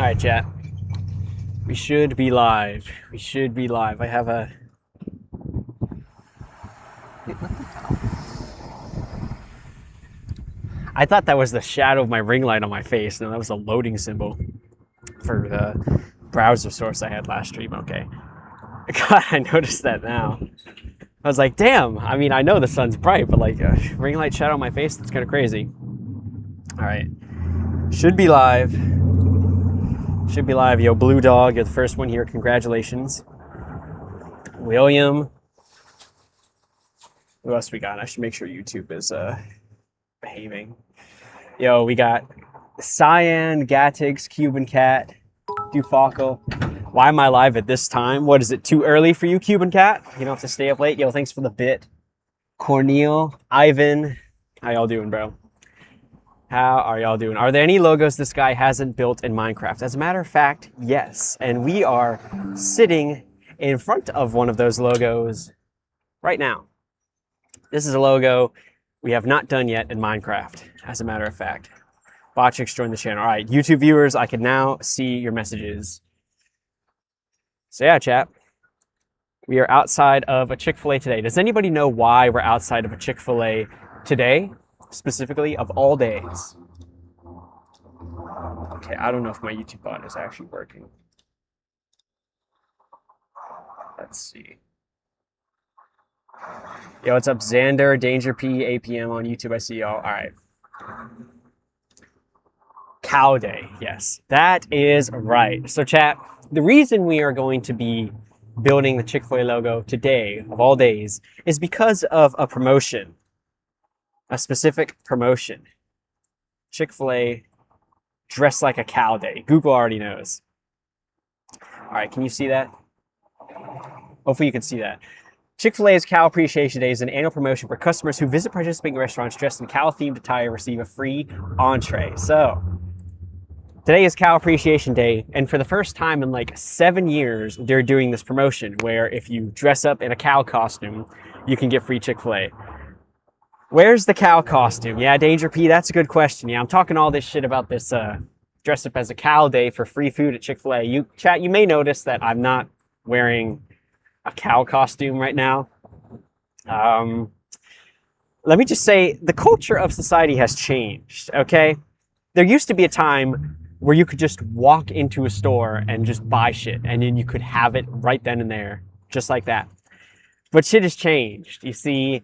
right, chat. We should be live. We should be live. I have a... I thought that was the shadow of my ring light on my face. No, that was a loading symbol for the browser source I had last stream. Okay. God, I noticed that now. I was like, damn. I mean, I know the sun's bright, but like a ring light shadow on my face, that's kind of crazy. All right. Should be live. Should be live. Yo, Blue Dog, you're the first one here. Congratulations. William. Who else we got? I should make sure YouTube is behaving. Yo, we got Cyan, Gatix, Cuban Cat, Dufaco. Why am I live at this time? What is it, too early for you, Cuban Cat? You don't have to stay up late. Yo, thanks for the bit. Cornel, Ivan. How y'all doing, bro? How are y'all doing? Are there any logos this guy hasn't built in Minecraft? As a matter of fact, yes. And we are sitting in front of one of those logos right now. This is a logo we have not done yet in Minecraft, as a matter of fact. Botchix joined the channel. All right, YouTube viewers, I can now see your messages. So yeah, chat. We are outside of a Chick Fil A today. Does anybody know why we're outside of a Chick Fil A today? Specifically, of all days. Okay, I don't know if my YouTube bot is actually working. Let's see. Yo, what's up, Xander, Danger P, APM on YouTube? I see y'all. All right. Cow Day. Yes, that is right. So, chat, the reason we are going to be building the Chick Fil A logo today, of all days, is because of a promotion. A specific promotion. Chick Fil A dress like a cow day. Google already knows. All right, can you see that? Hopefully you can see that. Chick Fil A's Cow Appreciation Day is an annual promotion where customers who visit participating restaurants dressed in cow-themed attire receive a free entree. So, today is Cow Appreciation Day, and for the first time in like 7 years, they're doing this promotion where if you dress up in a cow costume, you can get free Chick Fil A. Where's the cow costume? Yeah, Danger P, that's a good question. Yeah, I'm talking all this shit about this dress up as a cow day for free food at Chick Fil A. Chat, you may notice that I'm not wearing a cow costume right now. Let me just say, the culture of society has changed, okay? There used to be a time where you could just walk into a store and just buy shit, and then you could have it right then and there, just like that. But shit has changed. You see,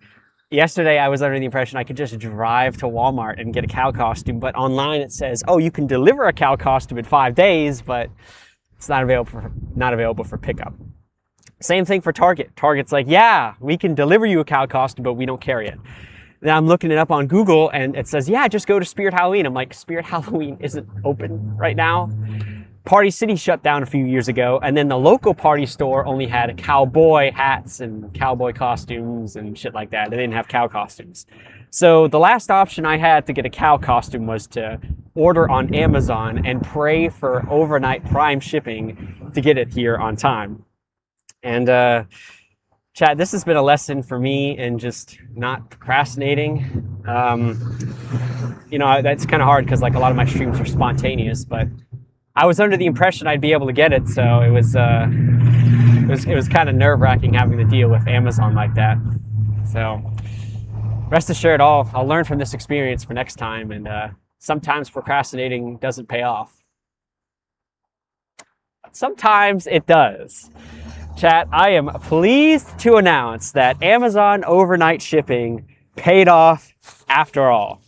yesterday I was under the impression I could just drive to Walmart and get a cow costume, but online it says, oh, you can deliver a cow costume in 5 days, but it's not available for pickup. Same thing for Target. Target's like, yeah, we can deliver you a cow costume, but we don't carry it. Then I'm looking it up on Google and it says, yeah, just go to Spirit Halloween. I'm like, Spirit Halloween isn't open right now. Party City shut down a few years ago, and then the local party store only had cowboy hats and cowboy costumes and shit like that. They didn't have cow costumes. So the last option I had to get a cow costume was to order on Amazon and pray for overnight Prime shipping to get it here on time. And chat, this has been a lesson for me in just not procrastinating. You know, that's kind of hard because like a lot of my streams are spontaneous, but I was under the impression I'd be able to get it, so it was kind of nerve-wracking having to deal with Amazon like that. So rest assured, I'll learn from this experience for next time, and sometimes procrastinating doesn't pay off. But sometimes it does. Chat, I am pleased to announce that Amazon overnight shipping paid off after all.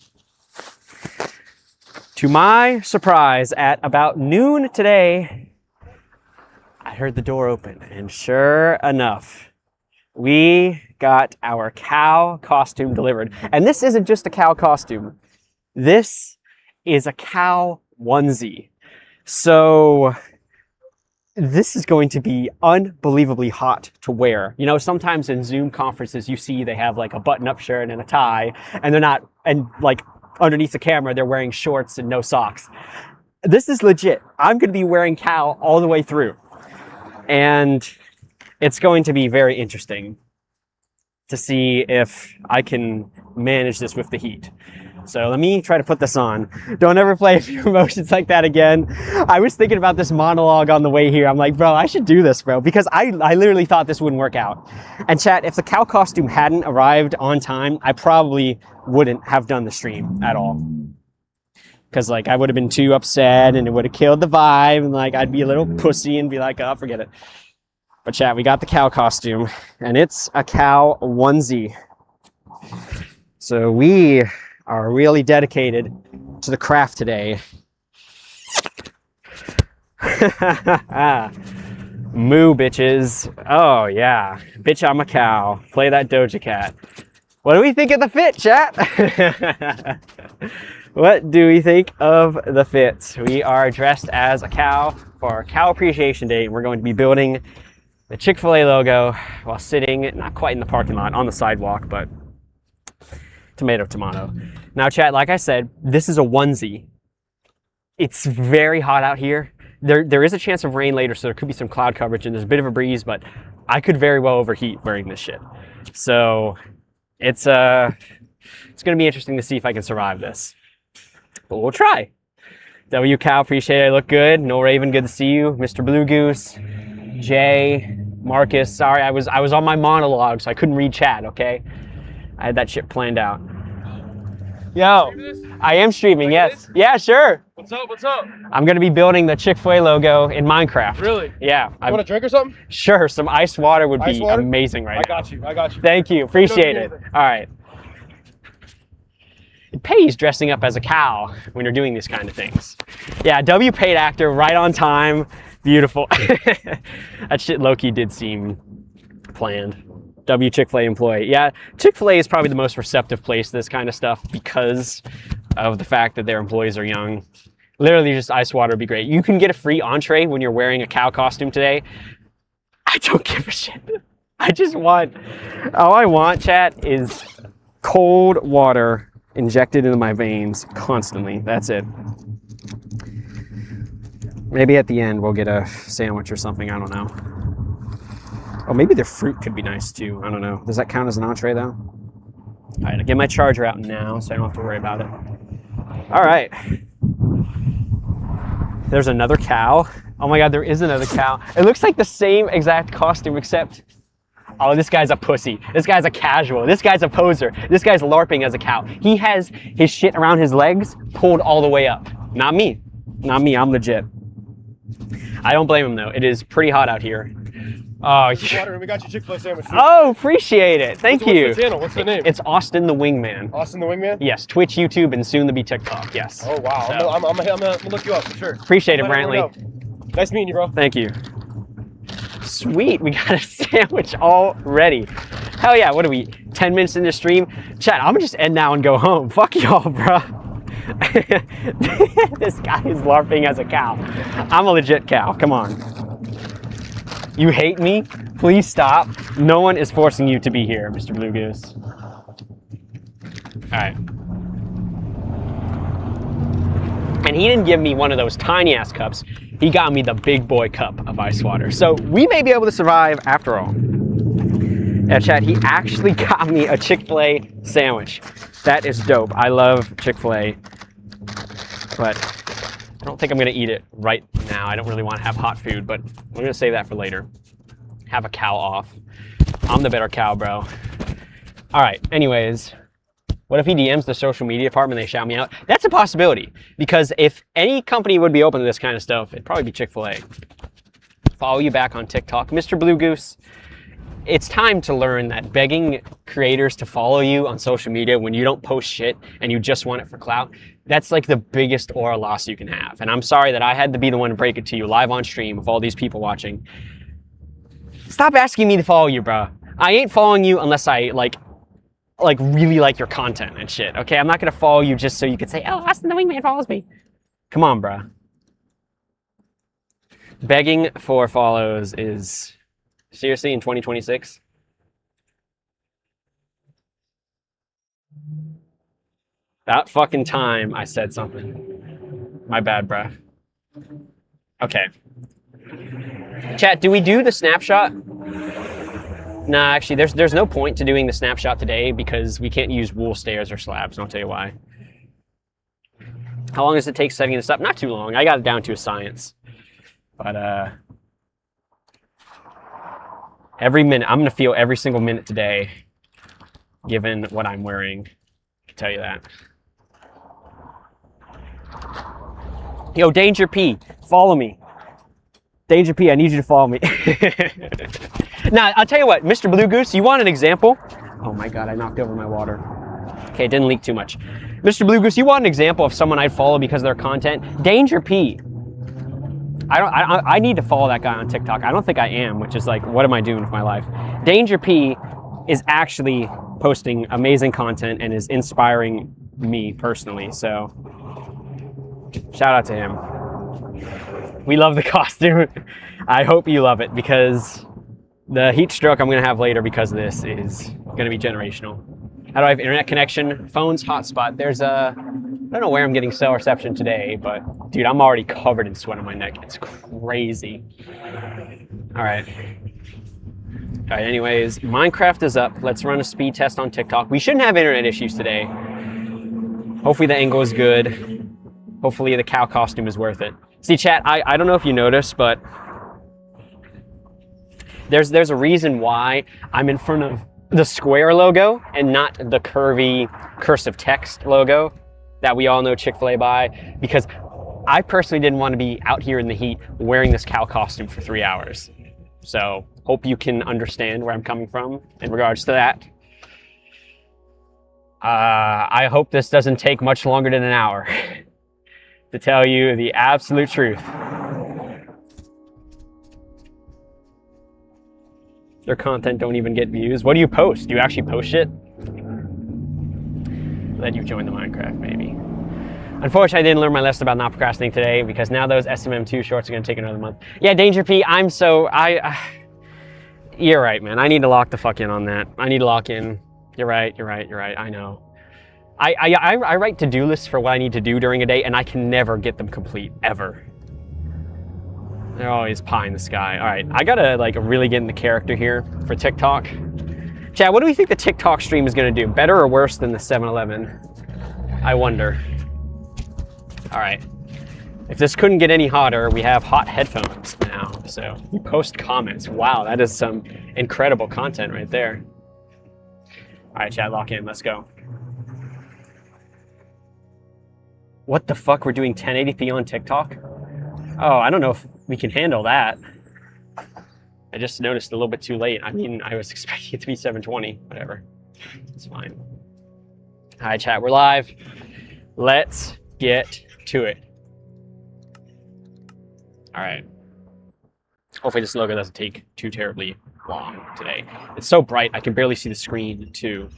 To my surprise, at about noon today, I heard the door open, and sure enough, we got our cow costume delivered. And this isn't just a cow costume. This is a cow onesie. So this is going to be unbelievably hot to wear. You know, sometimes in Zoom conferences, you see they have like a button-up shirt and a tie, and they're not, and like underneath the camera, they're wearing shorts and no socks. This is legit. I'm going to be wearing cow all the way through. And it's going to be very interesting to see if I can manage this with the heat. So let me try to put this on. Don't ever play with your emotions like that again. I was thinking about this monologue on the way here. I'm like, bro, I should do this, bro, because I literally thought this wouldn't work out. And chat, if the cow costume hadn't arrived on time, I probably wouldn't have done the stream at all. Because like I would have been too upset and it would have killed the vibe, and like I'd be a little pussy and be like, oh, forget it. But chat, we got the cow costume, and it's a cow onesie. So we are really dedicated to the craft today. Moo, bitches. Oh, yeah. Bitch, I'm a cow. Play that Doja Cat. What do we think of the fit, chat? What do we think of the fit? We are dressed as a cow for our Cow Appreciation Day. We're going to be building the Chick Fil A logo while sitting, not quite in the parking lot, on the sidewalk, but tomato, tomato. Now, chat, like I said, this is a onesie. It's very hot out here. There is a chance of rain later, so there could be some cloud coverage, and there's a bit of a breeze, but I could very well overheat wearing this shit. So it's going to be interesting to see if I can survive this. But we'll try. W Cow, appreciate it. I look good. No Raven, good to see you. Mr. Blue Goose, Jay, Marcus. Sorry, I was on my monologue, so I couldn't read chat, okay? I had that shit planned out. Yo, I am streaming, yes. Yeah, sure. What's up? What's up? I'm going to be building the Chick Fil A logo in Minecraft. Really? Yeah. You want a drink or something? Sure, some iced water would Ice be water? amazing right now. I got you. Thank you. Appreciate it. All right. It pays dressing up as a cow when you're doing these kind of things. Yeah, W paid actor, right on time. Beautiful. That shit low-key did seem planned. W Chick Fil A employee. Yeah, Chick Fil A is probably the most receptive place to this kind of stuff because of the fact that their employees are young. Literally just ice water would be great. You can get a free entree when you're wearing a cow costume today. I don't give a shit. All I want, chat, is cold water injected into my veins constantly. That's it. Maybe at the end we'll get a sandwich or something. I don't know. Oh, maybe their fruit could be nice too. I don't know. Does that count as an entree though? All right, I'll get my charger out now so I don't have to worry about it. All right. There's another cow. Oh my God, there is another cow. It looks like the same exact costume except, oh, this guy's a pussy. This guy's a casual. This guy's a poser. This guy's LARPing as a cow. He has his shit around his legs pulled all the way up. Not me. Not me, I'm legit. I don't blame him though. It is pretty hot out here. Oh, Water, we got you Chick Fil A sandwich. Oh, appreciate it. Thank you. What's the channel? What's the name? It's Austin the Wingman. Austin the Wingman? Yes, Twitch, YouTube, and soon to be TikTok. Yes. Oh, wow. So. I'm gonna look you up for sure. Appreciate it, Brantley. Nice meeting you, bro. Thank you. Sweet, we got a sandwich already. Hell yeah, what are we, 10 minutes into stream? Chat, I'm gonna just end now and go home. Fuck y'all, bro. This guy is LARPing as a cow. I'm a legit cow, come on. You hate me? Please stop. No one is forcing you to be here, Mr. Blue Goose. All right. And he didn't give me one of those tiny ass cups. He got me the big boy cup of ice water. So we may be able to survive after all. Yeah, chat, he actually got me a Chick Fil A sandwich. That is dope. I love Chick Fil A, but I don't think I'm gonna eat it right now. I don't really want to have hot food, but I'm gonna save that for later. Have a cow off. I'm the better cow, bro. All right, anyways, what if he DMs the social media department and they shout me out? That's a possibility, because if any company would be open to this kind of stuff, it'd probably be Chick Fil A. Follow you back on TikTok. Mr. Blue Goose, it's time to learn that begging creators to follow you on social media when you don't post shit and you just want it for clout, that's like the biggest aura loss you can have. And I'm sorry that I had to be the one to break it to you live on stream with all these people watching. Stop asking me to follow you, bro. I ain't following you unless I like really like your content and shit, okay? I'm not gonna follow you just so you could say, oh, Austin the Wingman follows me. Come on, bro. Begging for follows is seriously in 2026? That fucking time I said something. My bad, bruh. Okay. Chat, do we do the snapshot? Nah, actually, there's no point to doing the snapshot today because we can't use wool stairs or slabs, and I'll tell you why. How long does it take setting this up? Not too long. I got it down to a science. But every minute, I'm gonna feel every single minute today, given what I'm wearing. I can tell you that. Yo, Danger P, follow me. Danger P, I need you to follow me. Now, I'll tell you what, Mr. Blue Goose, you want an example? Oh my God, I knocked over my water. Okay, it didn't leak too much. Mr. Blue Goose, you want an example of someone I'd follow because of their content? Danger P. I need to follow that guy on TikTok. I don't think I am, which is like, what am I doing with my life? Danger P is actually posting amazing content and is inspiring me personally. So shout out to him. We love the costume. I hope you love it because the heat stroke I'm gonna have later because of this is gonna be generational. How do I have internet connection? Phone's hotspot. There's a, I don't know where I'm getting cell reception today, but dude, I'm already covered in sweat on my neck. It's crazy. All right. All right, anyways, Minecraft is up. Let's run a speed test on TikTok. We shouldn't have internet issues today. Hopefully the angle is good. Hopefully the cow costume is worth it. See, chat, I don't know if you noticed, but there's a reason why I'm in front of the square logo and not the curvy cursive text logo that we all know Chick Fil A by, because I personally didn't want to be out here in the heat wearing this cow costume for 3 hours. So hope you can understand where I'm coming from in regards to that. I hope this doesn't take much longer than an hour to tell you the absolute truth. Their content don't even get views. What do you post? Do you actually post shit? Glad you joined the Minecraft, maybe. Unfortunately, I didn't learn my lesson about not procrastinating today because now those SMM2 shorts are gonna take another month. Yeah, Danger P, you're right, man. I need to lock the fuck in on that. I need to lock in. You're right, I know. I write to-do lists for what I need to do during a day and I can never get them complete, ever. They're always pie in the sky. All right, I gotta like really get in the character here for TikTok. Chad, what do we think the TikTok stream is gonna do? Better or worse than the 7-Eleven? I wonder. All right, if this couldn't get any hotter, we have hot headphones now. So you post comments. Wow, that is some incredible content right there. All right, Chad, lock in, let's go. What the fuck, we're doing 1080p on TikTok? Oh, I don't know if we can handle that. I just noticed a little bit too late. I mean, I was expecting it to be 720, whatever. It's fine. Hi, chat, we're live. Let's get to it. All right. Hopefully this logo doesn't take too terribly long today. It's so bright, I can barely see the screen too.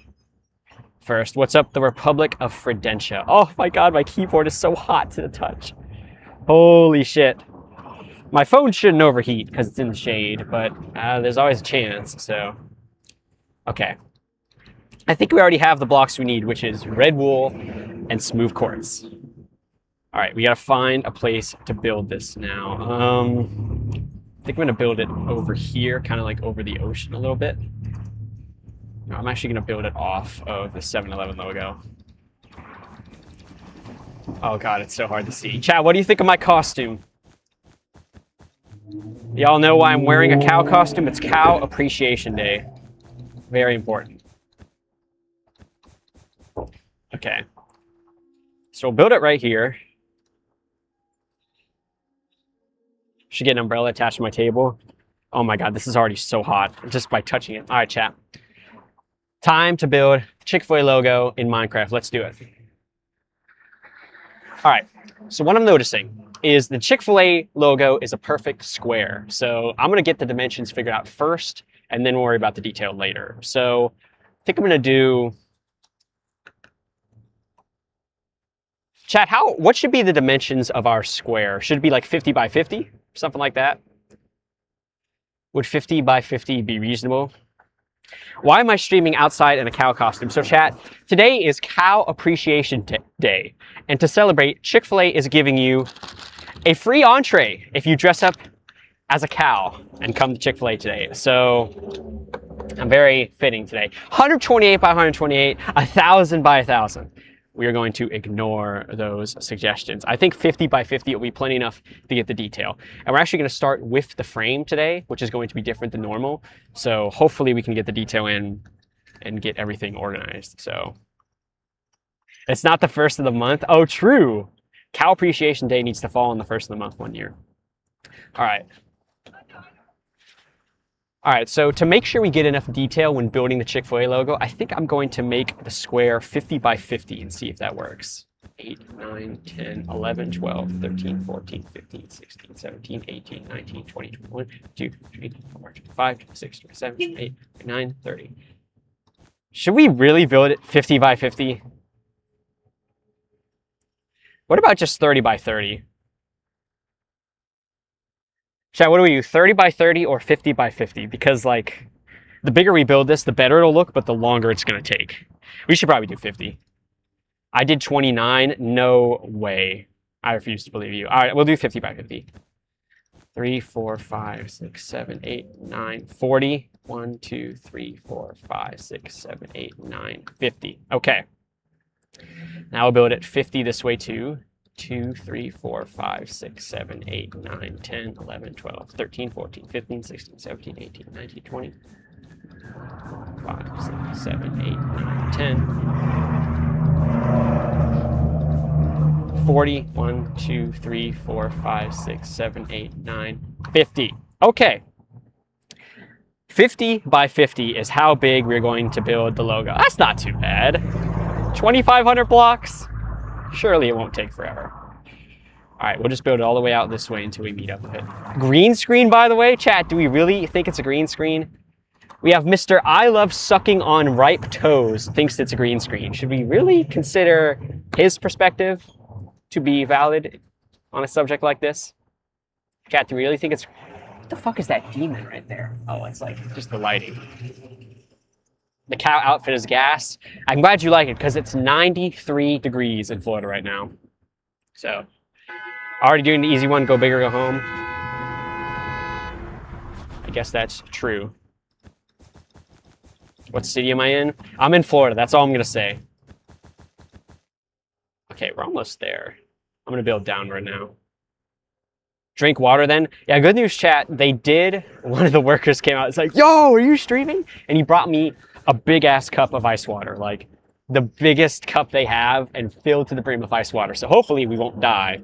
First, what's up, the Republic of Fredentia? Oh my God, my keyboard is so hot to the touch. Holy shit. My phone shouldn't overheat because it's in the shade, but there's always a chance, so. Okay. I think we already have the blocks we need, which is red wool and smooth quartz. All right, we gotta find a place to build this now. I think I'm gonna build it over here, kind of like over the ocean a little bit. No, I'm actually gonna build it off of the 7-Eleven logo. Oh God, it's so hard to see. Chat, what do you think of my costume? Y'all know why I'm wearing a cow costume? It's Cow Appreciation Day. Very important. Okay. So we'll build it right here. Should get an umbrella attached to my table. Oh my God, this is already so hot just by touching it. All right, chat. Time to build Chick Fil A logo in Minecraft. Let's do it. All right, so what I'm noticing is the Chick Fil A logo is a perfect square. So I'm gonna get the dimensions figured out first, and then we'll worry about the detail later. So I think I'm gonna do, chat, what should be the dimensions of our square? Should it be like 50 by 50? Something like that? Would 50 by 50 be reasonable? Why am I streaming outside in a cow costume? So chat, today is Cow Appreciation Day. And to celebrate, Chick Fil A is giving you a free entree if you dress up as a cow and come to Chick Fil A today. So I'm very fitting today. 128 by 128, 1,000 by 1,000. we are going to ignore those suggestions. I think 50 by 50 will be plenty enough to get the detail. And we're actually going to start with the frame today, which is going to be different than normal. So hopefully we can get the detail in and get everything organized. So it's not the first of the month. Oh, true. Cow Appreciation Day needs to fall on the first of the month one year. All right. All right, so to make sure we get enough detail when building the Chick Fil A logo, I think I'm going to make the square 50 by 50 and see if that works. 8, 9, 10, 11, 12, 13, 14, 15, 16, 17, 18, 19, 20, 21, 22, 23, 24, 25, 26, 27, 28, 29, 30. Should we really build it 50 by 50? What about just 30 by 30? Chat, what do we do? 30 by 30 or 50 by 50? Because like the bigger we build this, the better it'll look, but the longer it's going to take. We should probably do 50. I did 29. No way. I refuse to believe you. All right, we'll do 50 by 50. 3, 4, 5, 6, 7, 8, 9, 40. 1, 2, 3, 4, 5, 6, 7, 8, 9, 50. Okay. Now we'll build it 50 this way too. 2, 3, 4, 5, 6, 7, 8, 9, 10, 11, 12, 13, 14, 15, 16, 17, 18, 19, 20, 5, 6, 7, 8, 9, 10, 40, 1, 2, 3, 4, 5, 6, 7, 8, 9, 50. Okay. 50 by 50 is how big we're going to build the logo. That's not too bad. 2,500 blocks. Surely it won't take forever. All right, we'll just build it all the way out this way until we meet up with it. Green screen, by the way, chat, do we really think it's a green screen? We have Mr. I love sucking on ripe toes thinks it's a green screen. Should we really consider his perspective to be valid on a subject like this? Chat, do we really think it's... What the fuck is that demon right there? Oh, it's like just the lighting. The cow outfit is gas. I'm glad you like it because it's 93 degrees in Florida right now. So, already doing the easy one, go big or go home. I guess that's true. What city am I in? I'm in Florida. That's all I'm going to say. Okay, we're almost there. I'm going to build downward now. Drink water then. Yeah, good news, chat. They did. One of the workers came out. It's like, yo, are you streaming? And he brought me a big ass cup of ice water, like the biggest cup they have and filled to the brim of ice water. So hopefully we won't die.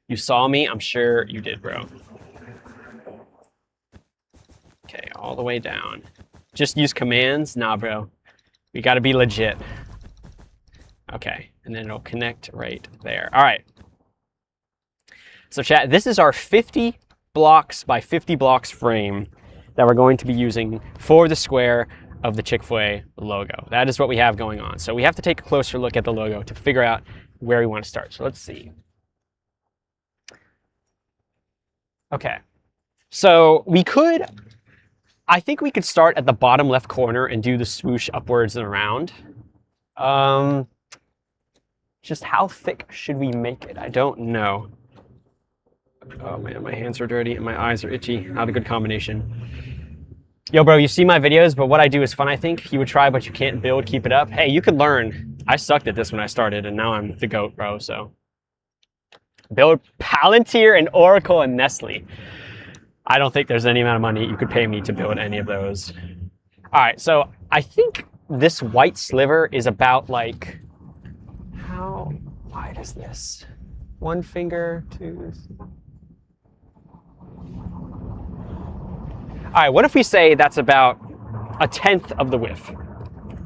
You saw me? I'm sure you did, bro. Okay, all the way down. Just use commands? Nah, bro. We got to be legit. Okay, and then it'll connect right there. All right. So chat, this is our 50 blocks by 50 blocks frame that we're going to be using for the square of the Chick Fil A logo. That is what we have going on. So we have to take a closer look at the logo to figure out where we want to start. So let's see. Okay. So we could, I think we could start at the bottom left corner and do the swoosh upwards and around. Just how thick should we make it? I don't know. Oh man, my hands are dirty and my eyes are itchy. Not a good combination. Yo, bro, you see my videos, but what I do is fun, I think. You would try, but you can't build. Keep it up. Hey, you could learn. I sucked at this when I started, and now I'm the GOAT, bro, so. Build Palantir and Oracle and Nestle. I don't think there's any amount of money you could pay me to build any of those. All right, so I think this white sliver is about like, how wide is this? 1 finger, 2. All right, what if we say that's about 1/10 of the width?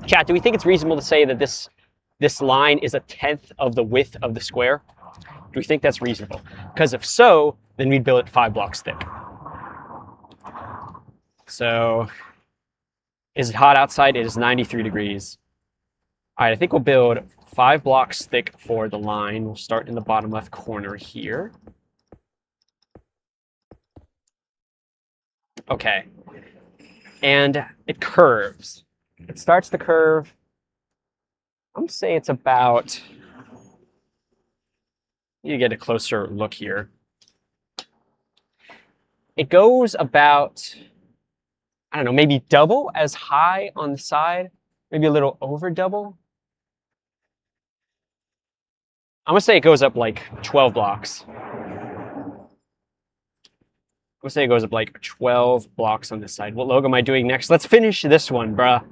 Chat, do we think it's reasonable to say that this line is 1/10 of the width of the square? Do we think that's reasonable? Because if so, then we'd build it 5 blocks thick. So, is it hot outside? It is 93 degrees. All right, I think we'll build 5 blocks thick for the line. We'll start in the bottom left corner here. Okay. And it curves. It starts to curve. I'm going to say it's about, you get a closer look here. It goes about, I don't know, maybe double as high on the side maybe a little over double. I'm gonna say it goes up like 12 blocks. Let's say it goes up like 12 blocks on this side. What logo am I doing next? Let's finish this one, bruh.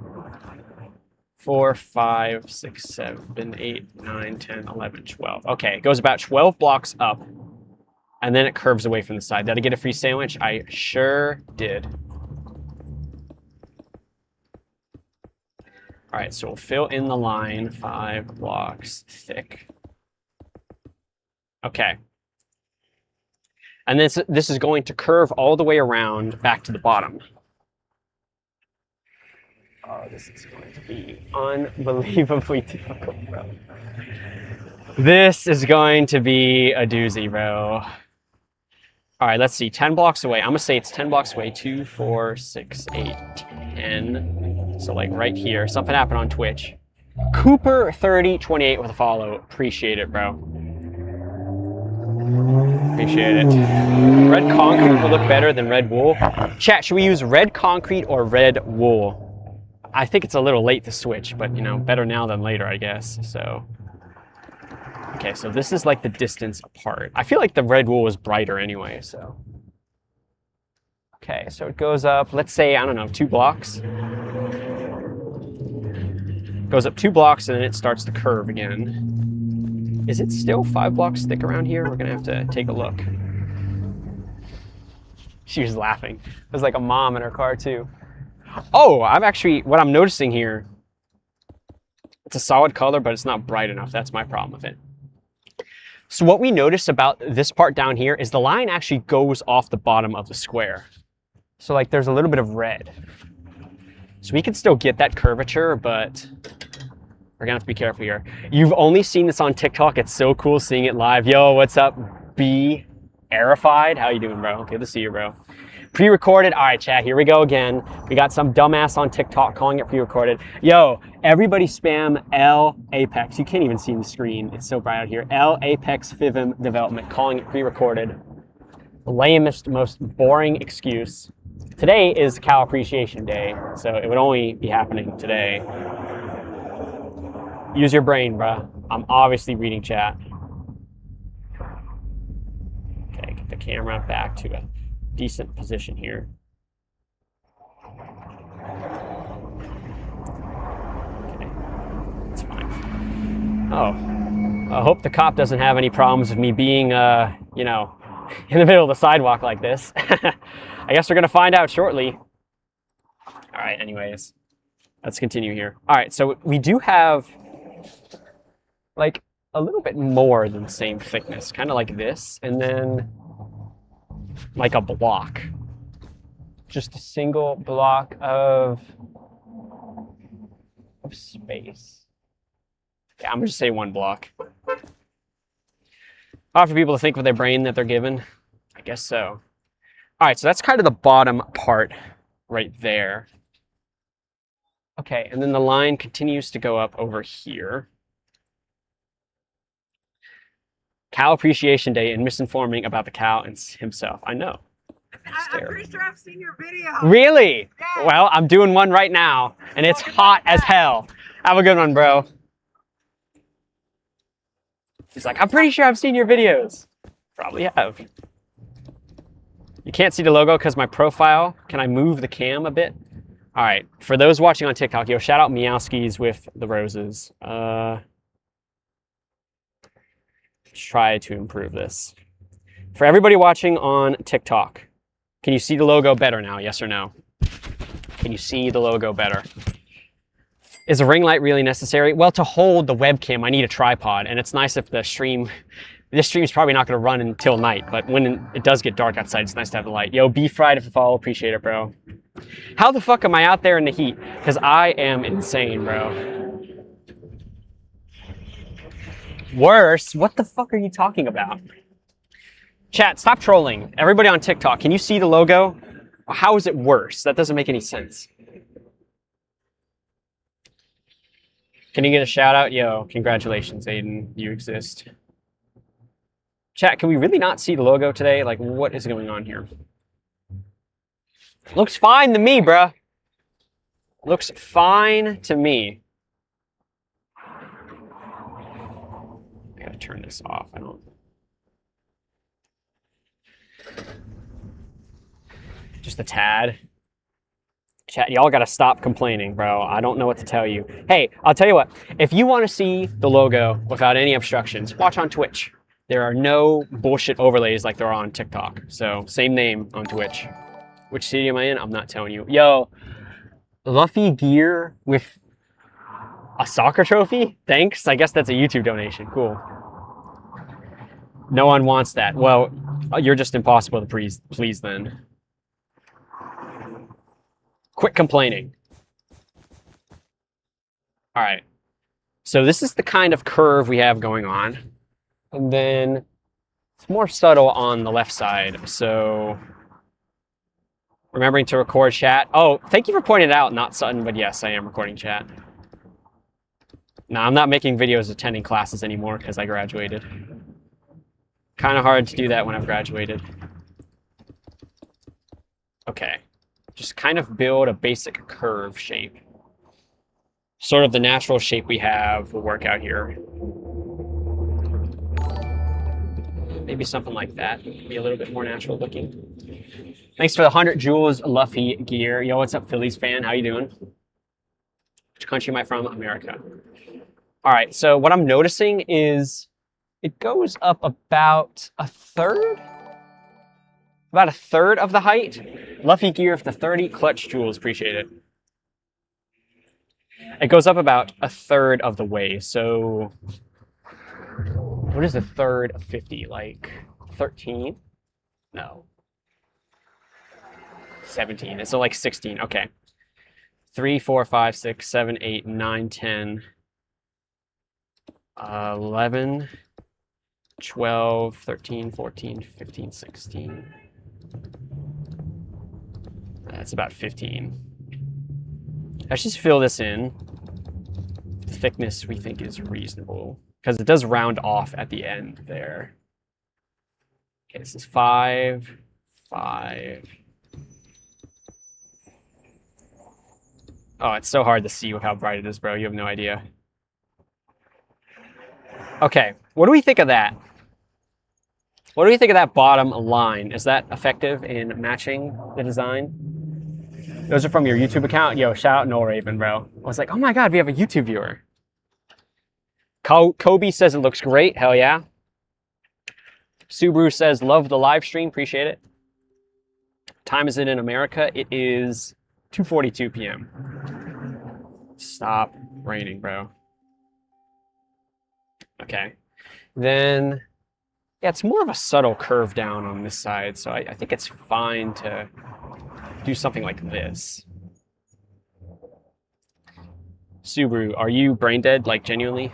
4, 5, 6, 7, 8, 9, 10, 11, 12. Okay, it goes about 12 blocks up, and then it curves away from the side. Did I get a free sandwich? I sure did. All right, so we'll fill in the line 5 blocks thick. Okay. And this is going to curve all the way around back to the bottom. Oh, this is going to be unbelievably difficult, bro. This is going to be a doozy, bro. All right, let's see. 10 blocks away. I'm going to say it's 10 blocks away. 2, 4, 6, 8, 10. So, like, right here. Something happened on Twitch. Cooper3028 with a follow. Appreciate it, bro. Appreciate it. Red concrete will look better than red wool. Chat, should we use red concrete or red wool? I think it's a little late to switch, but, you know, better now than later, I guess. So, okay, so this is like the distance apart. I feel like the red wool was brighter anyway, so. Okay, so it goes up, let's say, I don't know, 2 blocks. Goes up 2 blocks and then it starts to curve again. Is it still 5 blocks thick around here? We're gonna have to take a look. She was laughing. There's like a mom in her car too. Oh, what I'm noticing here, it's a solid color, but it's not bright enough. That's my problem with it. So what we notice about this part down here is the line actually goes off the bottom of the square. So like there's a little bit of red. So we can still get that curvature, but we're gonna have to be careful here. You've only seen this on TikTok. It's so cool seeing it live. Yo, what's up, B Airified? How you doing, bro? Good to see you, bro. Pre-recorded. All right, chat, here we go again. We got some dumbass on TikTok calling it pre-recorded. Yo, everybody spam L Apex. You can't even see the screen. It's so bright out here. L Apex FIVM development, calling it pre-recorded. Lamest, most boring excuse. Today is Cow Appreciation Day, so it would only be happening today. Use your brain, bruh. I'm obviously reading chat. Okay, get the camera back to a decent position here. Okay, that's fine. Oh, I hope the cop doesn't have any problems with me being, you know, in the middle of the sidewalk like this. I guess we're gonna find out shortly. All right, anyways, let's continue here. All right, so we do have like a little bit more than the same thickness, kind of like this, and then like a block. Just a single block of space. Yeah, I'm gonna just say 1 block. Hard for people to think with their brain that they're given. I guess so. All right, so that's kind of the bottom part right there. Okay, and then the line continues to go up over here. Cow Appreciation Day and misinforming about the cow and himself. I know. I'm pretty sure I've seen your video. Really? Yeah. Well, I'm doing one right now, and it's hot as hell. Have a good one, bro. He's like, I'm pretty sure I've seen your videos. Probably have. You can't see the logo because my profile. Can I move the cam a bit? All right. For those watching on TikTok, yo, shout out Meowskis with the roses. Try to improve this. For everybody watching on TikTok, can you see the logo better now? Yes or no? Can you see the logo better? Is a ring light really necessary? Well, to hold the webcam, I need a tripod, and it's nice if this stream is probably not going to run until night, but when it does get dark outside, it's nice to have the light. Yo, Be Fried if you follow, appreciate it, bro. How the fuck am I out there in the heat? Because I am insane, bro. Worse? What the fuck are you talking about? Chat, stop trolling. Everybody on TikTok, can you see the logo? How is it worse? That doesn't make any sense. Can you get a shout out? Yo, congratulations, Aiden. You exist. Chat, can we really not see the logo today? Like, what is going on here? Looks fine to me, bruh. Looks fine to me. I gotta turn this off. I don't. Just a tad. Chat, y'all gotta stop complaining, bro. I don't know what to tell you. Hey, I'll tell you what. If you want to see the logo without any obstructions, watch on Twitch. There are no bullshit overlays like there are on TikTok. So, same name on Twitch. Which city am I in? I'm not telling you. Yo, Luffy gear with a soccer trophy? Thanks. I guess that's a YouTube donation. Cool. No one wants that. Well, you're just impossible to please then. Quit complaining. All right. So this is the kind of curve we have going on. And then it's more subtle on the left side. So remembering to record chat. Oh, thank you for pointing it out, not Sutton, but yes, I am recording chat. No, I'm not making videos attending classes anymore because I graduated. Kind of hard to do that when I've graduated. Okay. Just kind of build a basic curve shape. Sort of the natural shape we have will work out here. Maybe something like that. Be a little bit more natural looking. Thanks for the 100 Joules Luffy gear. Yo, what's up, Phillies fan? How you doing? Which country am I from? America. All right, so what I'm noticing is it goes up about a third? About a third of the height. Luffy gear for the 30 clutch Joules. Appreciate it. It goes up about a third of the way. So what is a third of 50? Like 13? No. 17. It's so like 16. Okay. 3, 4, 5, 6, 7, 8, 9, 10, 11, 12, 13, 14, 15, 16. That's about 15. Let's just fill this in. The thickness we think is reasonable because it does round off at the end there. Okay, this is 5, 5. Oh, it's so hard to see with how bright it is, bro. You have no idea. Okay, what do we think of that? What do we think of that bottom line? Is that effective in matching the design? Those are from your YouTube account? Yo, shout out Noel Raven, bro. I was like, oh my god, we have a YouTube viewer. Kobe says it looks great. Hell yeah. Subaru says, love the live stream. Appreciate it. Time is it in America? It is 2:42 p.m. Stop raining, bro. Okay. Then, yeah, it's more of a subtle curve down on this side, so I think it's fine to do something like this. Subaru, are you brain dead, like genuinely?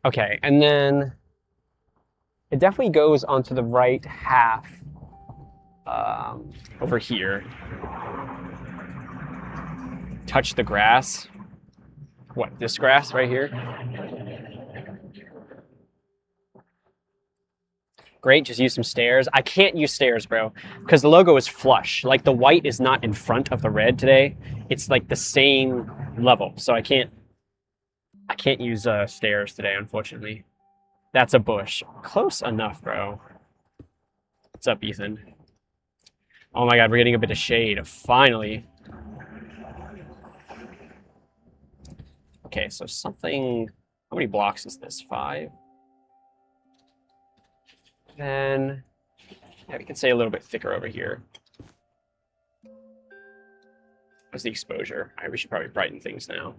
Okay, and then it definitely goes onto the right half over here. Touch the grass. What, this grass right here? Great, just use some stairs. I can't use stairs, bro, because the logo is flush. Like the white is not in front of the red today. It's like the same level, so I can't use stairs today, unfortunately. That's a bush. Close enough, bro. What's up, Ethan? Oh my god, we're getting a bit of shade, finally. Okay, so something, how many blocks is this? 5? Then, yeah, we can say a little bit thicker over here. What's the exposure? All right, we should probably brighten things now.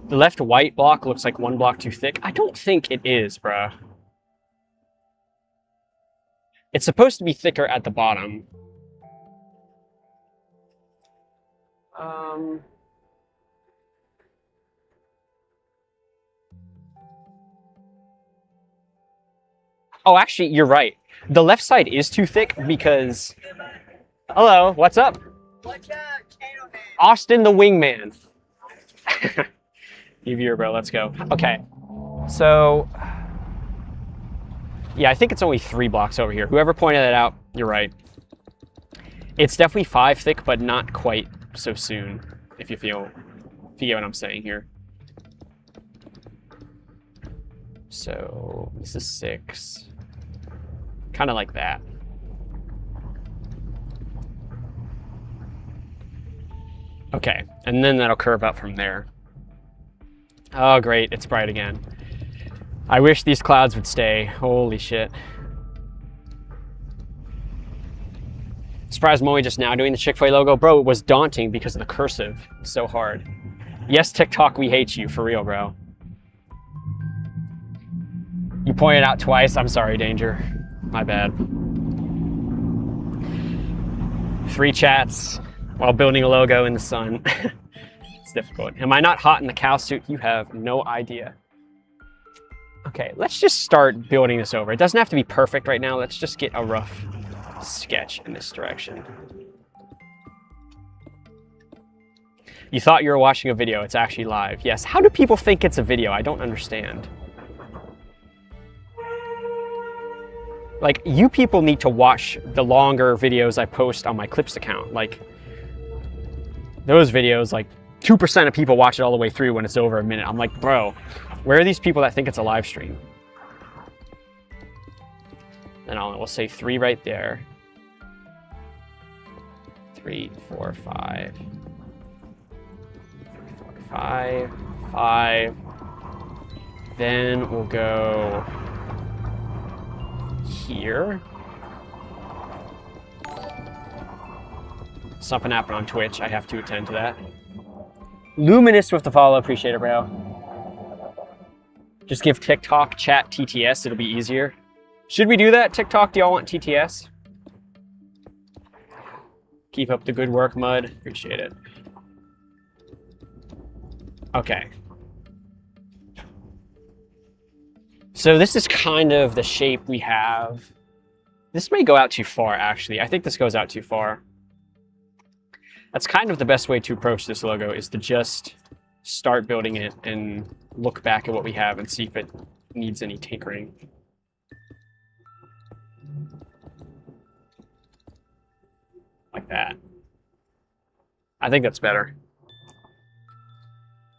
The left white block looks like 1 block too thick. I don't think it is, bruh. It's supposed to be thicker at the bottom. Oh, actually, you're right. The left side is too thick because... Hello, what's up? Watch out, channel man. Austin the Wingman. New viewer, bro, let's go. Okay, so... Yeah, I think it's only 3 blocks over here. Whoever pointed that out, you're right. It's definitely 5 thick, but not quite so soon, if you get what I'm saying here. So this is 6. Kind of like that. Okay, and then that'll curve up from there. Oh, great, it's bright again. I wish these clouds would stay. Holy shit. Surprised I'm only just now doing the Chick Fil A logo. Bro, it was daunting because of the cursive. It's so hard. Yes, TikTok, we hate you. For real, bro. You pointed out twice. I'm sorry, Danger. My bad. 3 chats while building a logo in the sun. It's difficult. Am I not hot in the cow suit? You have no idea. Okay, let's just start building this over. It doesn't have to be perfect right now. Let's just get a rough sketch in this direction. You thought you were watching a video. It's actually live. Yes. How do people think it's a video? I don't understand. Like, you people need to watch the longer videos I post on my Clips account. Like, those videos, like, 2% of people watch it all the way through when it's over a minute. I'm like, bro, where are these people that think it's a live stream? And we'll say 3 right there. 3, 4, 5. 5, 5. Then we'll go here. Something happened on Twitch. I have to attend to that. Luminous with the follow. Appreciate it, bro. Just give TikTok chat TTS. It'll be easier. Should we do that? TikTok, do y'all want TTS? Keep up the good work, Mud. Appreciate it. Okay. So this is kind of the shape we have. This may go out too far, actually. I think this goes out too far. That's kind of the best way to approach this logo, is to just start building it and look back at what we have and see if it needs any tinkering. Like that. I think that's better.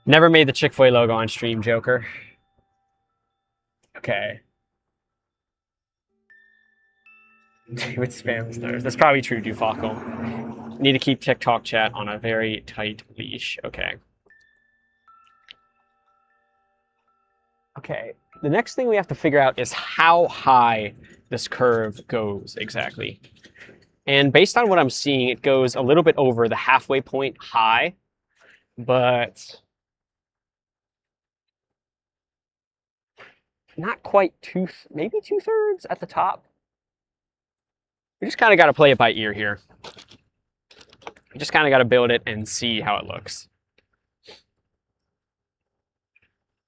Never made the Chick Fil A logo on stream, Joker. Okay. With spam stars. That's probably true, Dufakel. Need to keep TikTok chat on a very tight leash. Okay. Okay. The next thing we have to figure out is how high this curve goes exactly. And based on what I'm seeing, it goes a little bit over the halfway point high, but not quite maybe 2/3 at the top. We just kind of got to play it by ear here. We just kind of got to build it and see how it looks.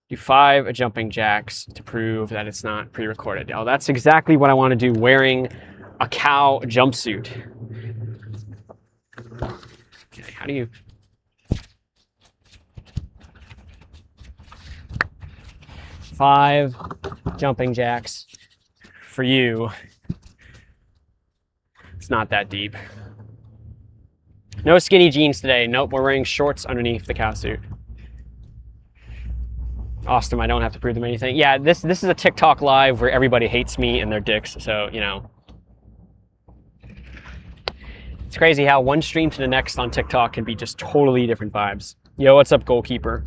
Do 5 jumping jacks to prove that it's not pre-recorded. Oh, that's exactly what I want to do, wearing a cow jumpsuit. Okay, how do you... Five jumping jacks for you. It's not that deep. No skinny jeans today. Nope, we're wearing shorts underneath the cow suit. Austin, I don't have to prove them anything. Yeah, this is a TikTok live where everybody hates me and their dicks, so, you know. It's crazy how one stream to the next on TikTok can be just totally different vibes. Yo, what's up, goalkeeper?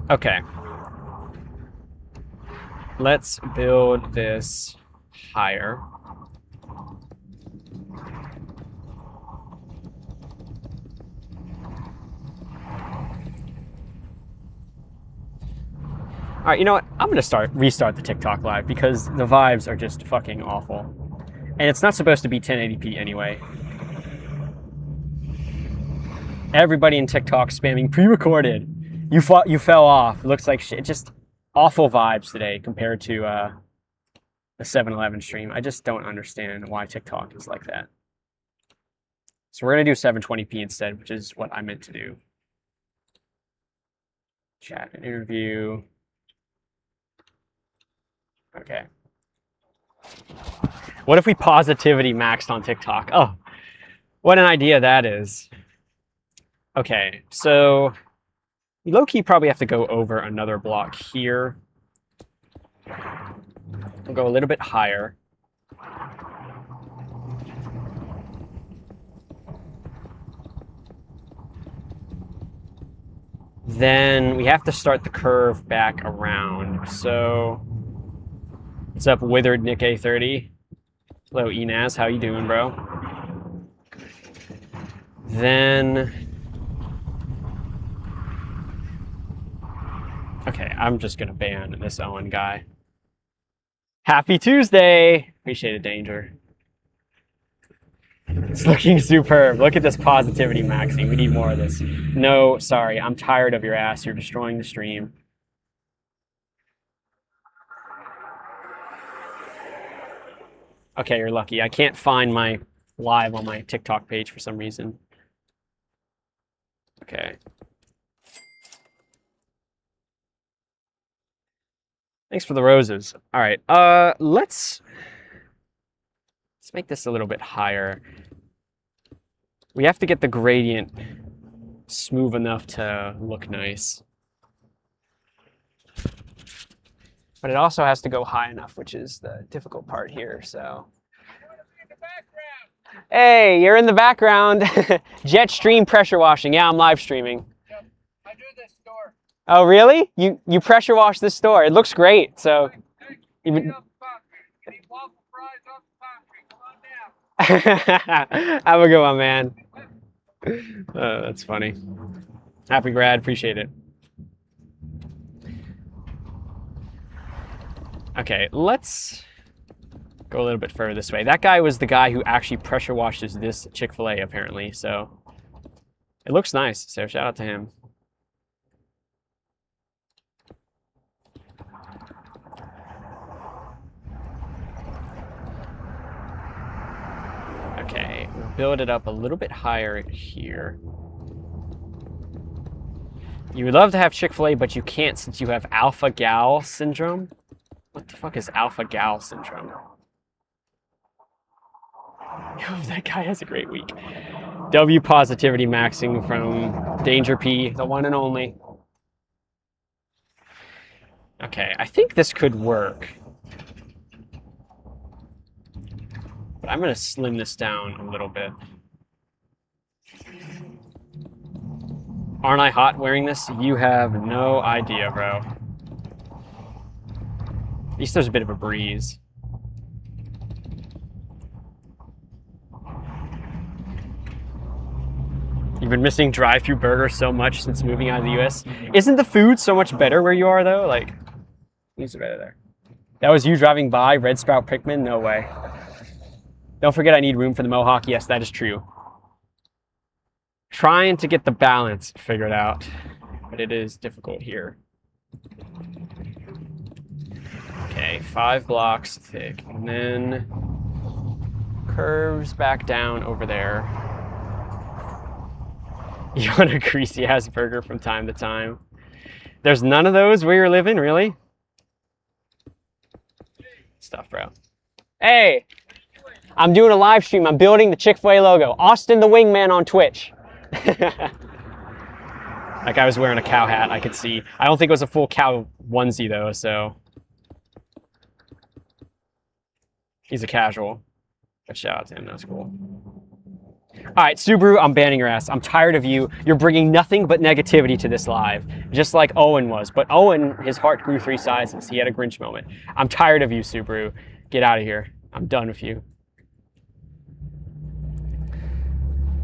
Okay. Let's build this higher. All right, you know what? I'm gonna restart the TikTok live because the vibes are just fucking awful. And it's not supposed to be 1080p anyway. Everybody in TikTok spamming pre-recorded. You fell off. It looks like shit. Just awful vibes today compared to the 7-Eleven stream. I just don't understand why TikTok is like that. So we're gonna do 720p instead, which is what I meant to do. Chat and interview. Okay. What if we positivity maxed on TikTok? Oh, what an idea that is. Okay, so low-key probably have to go over another block here. We'll go a little bit higher. Then we have to start the curve back around. So, what's up, Withered Nick A30? Hello, Enaz. How you doing, bro? Then, okay, I'm just gonna ban this Owen guy. Happy Tuesday! Appreciate it, Danger. It's looking superb. Look at this positivity maxing. We need more of this. No, sorry. I'm tired of your ass. You're destroying the stream. Okay, you're lucky. I can't find my live on my TikTok page for some reason. Okay. Thanks for the roses. All right. Let's make this a little bit higher. We have to get the gradient smooth enough to look nice. But it also has to go high enough, which is the difficult part here, so. Hey, you're in the background. Jet stream pressure washing. Yeah, I'm live streaming. Yep. I do this store. Oh, really? You pressure wash this store. It looks great, so. Even... Have a good one, man. That's funny. Happy grad, appreciate it. Okay, let's go a little bit further this way. That guy was the guy who actually pressure washes this Chick Fil A, apparently, so it looks nice, so shout out to him. Okay, we'll build it up a little bit higher here. You would love to have Chick Fil A, but you can't since you have alpha gal syndrome. What the fuck is alpha gal syndrome? Yo, that guy has a great week. W positivity maxing from Danger P, the one and only. Okay, I think this could work. But I'm gonna slim this down a little bit. Aren't I hot wearing this? You have no idea, bro. At least there's a bit of a breeze. You've been missing drive-through burgers so much since moving out of the US. Isn't the food so much better where you are, though? Like, things are better there. That was you driving by Red Sprout Pickman? No way. Don't forget I need room for the Mohawk. Yes, that is true. Trying to get the balance figured out, but it is difficult here. Okay, 5 blocks thick, and then curves back down over there. You want a greasy ass burger from time to time? There's none of those where you're living, really? Stuff, bro. Hey, I'm doing a live stream. I'm building the Chick Fil A logo. Austin the Wingman on Twitch. That guy was wearing a cow hat, I could see. I don't think it was a full cow onesie, though, so. He's a casual. But shout out to him, that's cool. All right, Subaru, I'm banning your ass. I'm tired of you. You're bringing nothing but negativity to this live, just like Owen was. But Owen, his heart grew 3 sizes. He had a Grinch moment. I'm tired of you, Subaru. Get out of here. I'm done with you.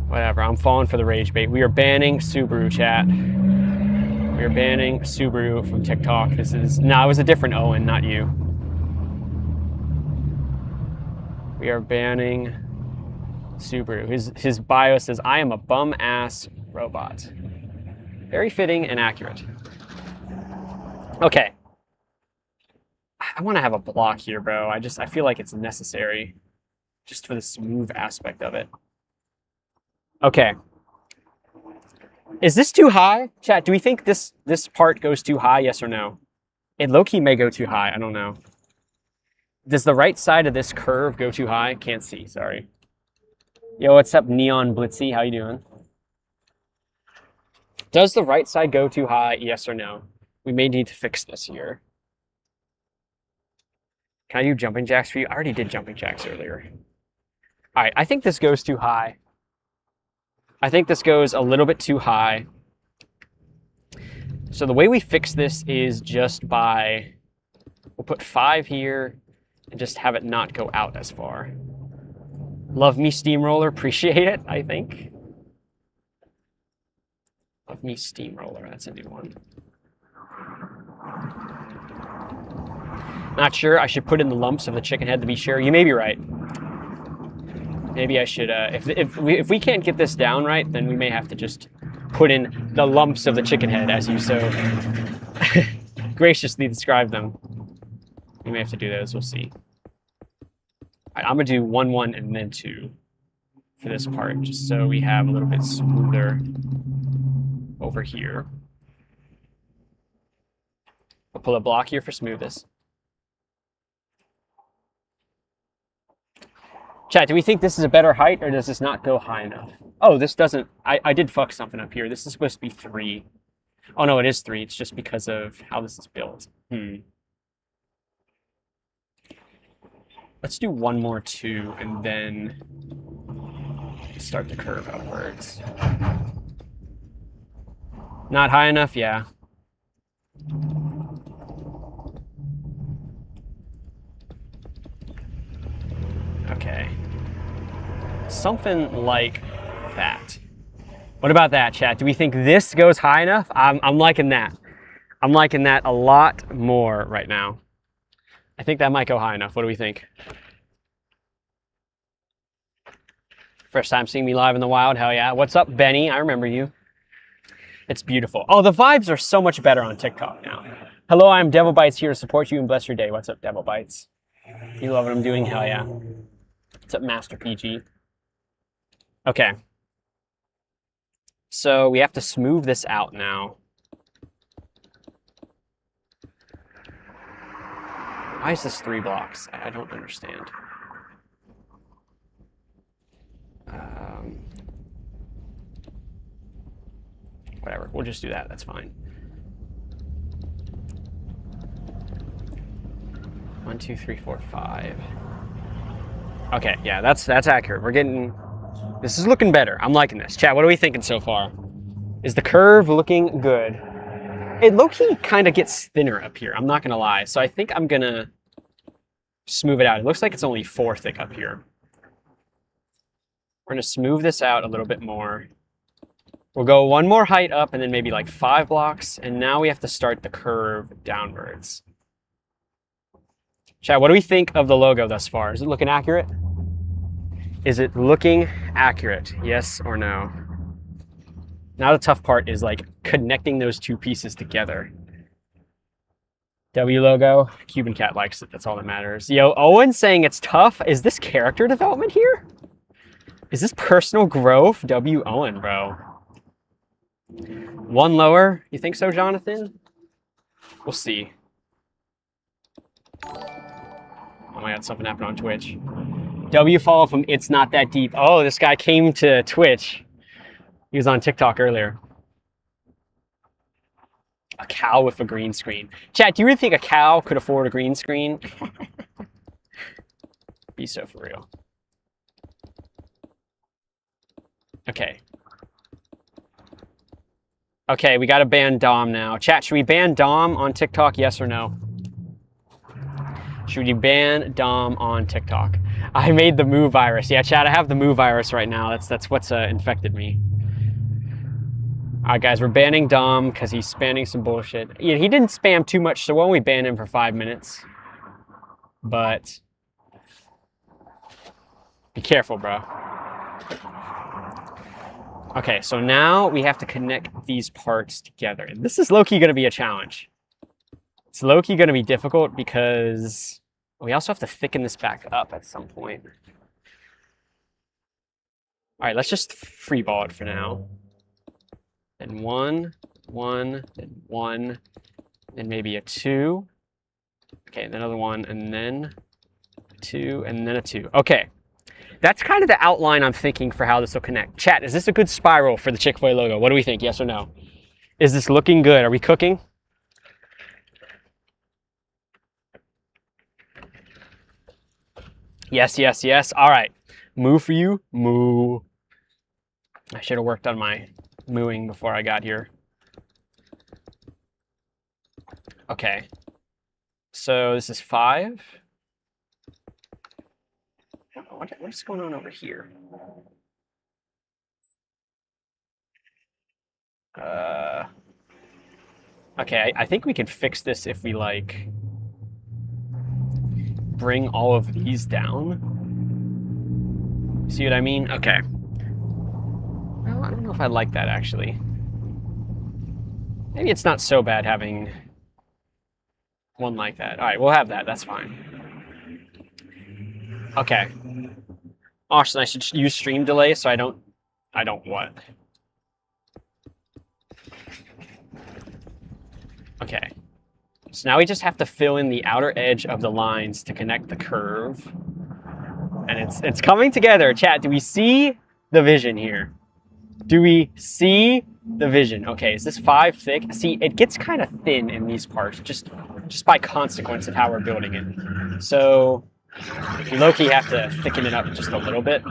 Whatever, I'm falling for the rage bait. We are banning Subaru, chat. We are banning Subaru from TikTok. This is, no, it was a different Owen, not you. We are banning Subaru. His bio says, I am a bum-ass robot. Very fitting and accurate. Okay. I want to have a block here, bro. I feel like it's necessary just for the smooth aspect of it. Okay. Is this too high? Chat, do we think this part goes too high, yes or no? It low-key may go too high, I don't know. Does the right side of this curve go too high? Can't see, sorry. Yo, what's up, Neon Blitzy? How you doing? Does the right side go too high? Yes or no? We may need to fix this here. Can I do jumping jacks for you? I already did jumping jacks earlier. All right, I think this goes too high. I think this goes a little bit too high. So the way we fix this is just by, we'll put 5 here and just have it not go out as far. Love me Steamroller, appreciate it, I think. Love me Steamroller, that's a new one. Not sure, I should put in the lumps of the chicken head to be sure. You may be right. Maybe I should, if we can't get this down right, then we may have to just put in the lumps of the chicken head as you so graciously describe them. We may have to do those, we'll see. All right, I'm gonna do 1, 1, and then 2 for this part, just so we have a little bit smoother over here. I'll pull a block here for smoothness. Chat, do we think this is a better height, or does this not go high enough? Oh, this doesn't, I did fuck something up here. This is supposed to be 3. Oh no, it is 3. It's just because of how this is built. Let's do 1 more 2, and then start the curve upwards. Not high enough? Yeah. Okay. Something like that. What about that, chat? Do we think this goes high enough? I'm liking that. I'm liking that a lot more right now. I think that might go high enough. What do we think? First time seeing me live in the wild? Hell yeah. What's up, Benny? I remember you. It's beautiful. Oh, the vibes are so much better on TikTok now. Hello, I'm Devil Bites here to support you and bless your day. What's up, Devil Bites? You love what I'm doing? Hell yeah. What's up, Master PG? Okay. So we have to smooth this out now. Why is this 3 blocks? I don't understand. Whatever, we'll just do that, that's fine. 1, 2, 3, 4, 5. Okay, yeah, that's accurate. We're getting, this is looking better. I'm liking this. Chat, what are we thinking so far? Is the curve looking good? It low-key kind of gets thinner up here, I'm not gonna lie. So I think I'm gonna smooth it out. It looks like it's only 4 thick up here. We're gonna smooth this out a little bit more. We'll go 1 more height up and then maybe like 5 blocks. And now we have to start the curve downwards. Chat, what do we think of the logo thus far? Is it looking accurate? Is it looking accurate? Yes or no? Now the tough part is like connecting those 2 pieces together. W logo, Cuban Cat likes it, that's all that matters. Yo, Owen saying it's tough. Is this character development here? Is this personal growth? W Owen, bro. 1 lower, you think so, Jonathan? We'll see. Oh my god, something happened on Twitch. W follow from It's Not That Deep. Oh, this guy came to Twitch. He was on TikTok earlier. A cow with a green screen. Chat, do you really think a cow could afford a green screen? Be so for real. Okay. Okay, we gotta ban Dom now. Chat, should we ban Dom on TikTok, yes or no? Should we ban Dom on TikTok? I made the Moo virus. Yeah, chat, I have the Moo virus right now. That's what's infected me. All right, guys, we're banning Dom because he's spamming some bullshit. Yeah, he didn't spam too much, so we'll only ban him for 5 minutes. But be careful, bro. Okay, so now we have to connect these parts together. And this is low-key gonna be a challenge. It's low-key gonna be difficult because we also have to thicken this back up at some point. All right, let's just freeball it for now. Then 1, 1, then 1, then maybe a 2. Okay, another 1, and then 2, and then a 2. Okay. That's kind of the outline I'm thinking for how this will connect. Chat, is this a good spiral for the Chick Fil A logo? What do we think? Yes or no? Is this looking good? Are we cooking? Yes, yes, yes. All right. Moo for you. Moo. I should have worked on my mooing before I got here. Okay. So this is 5. What's going on over here? Okay, I think we can fix this if we like bring all of these down. See what I mean? Okay. Well, I don't know if I like that actually. Maybe it's not so bad having one like that. All right, we'll have that. That's fine. Okay. Austin, I should use stream delay so I don't what? Okay. So now we just have to fill in the outer edge of the lines to connect the curve. And it's coming together. Chat, do we see the vision here? Do we see the vision? Okay, is this 5 thick? See, it gets kind of thin in these parts just by consequence of how we're building it. So we low-key have to thicken it up just a little bit.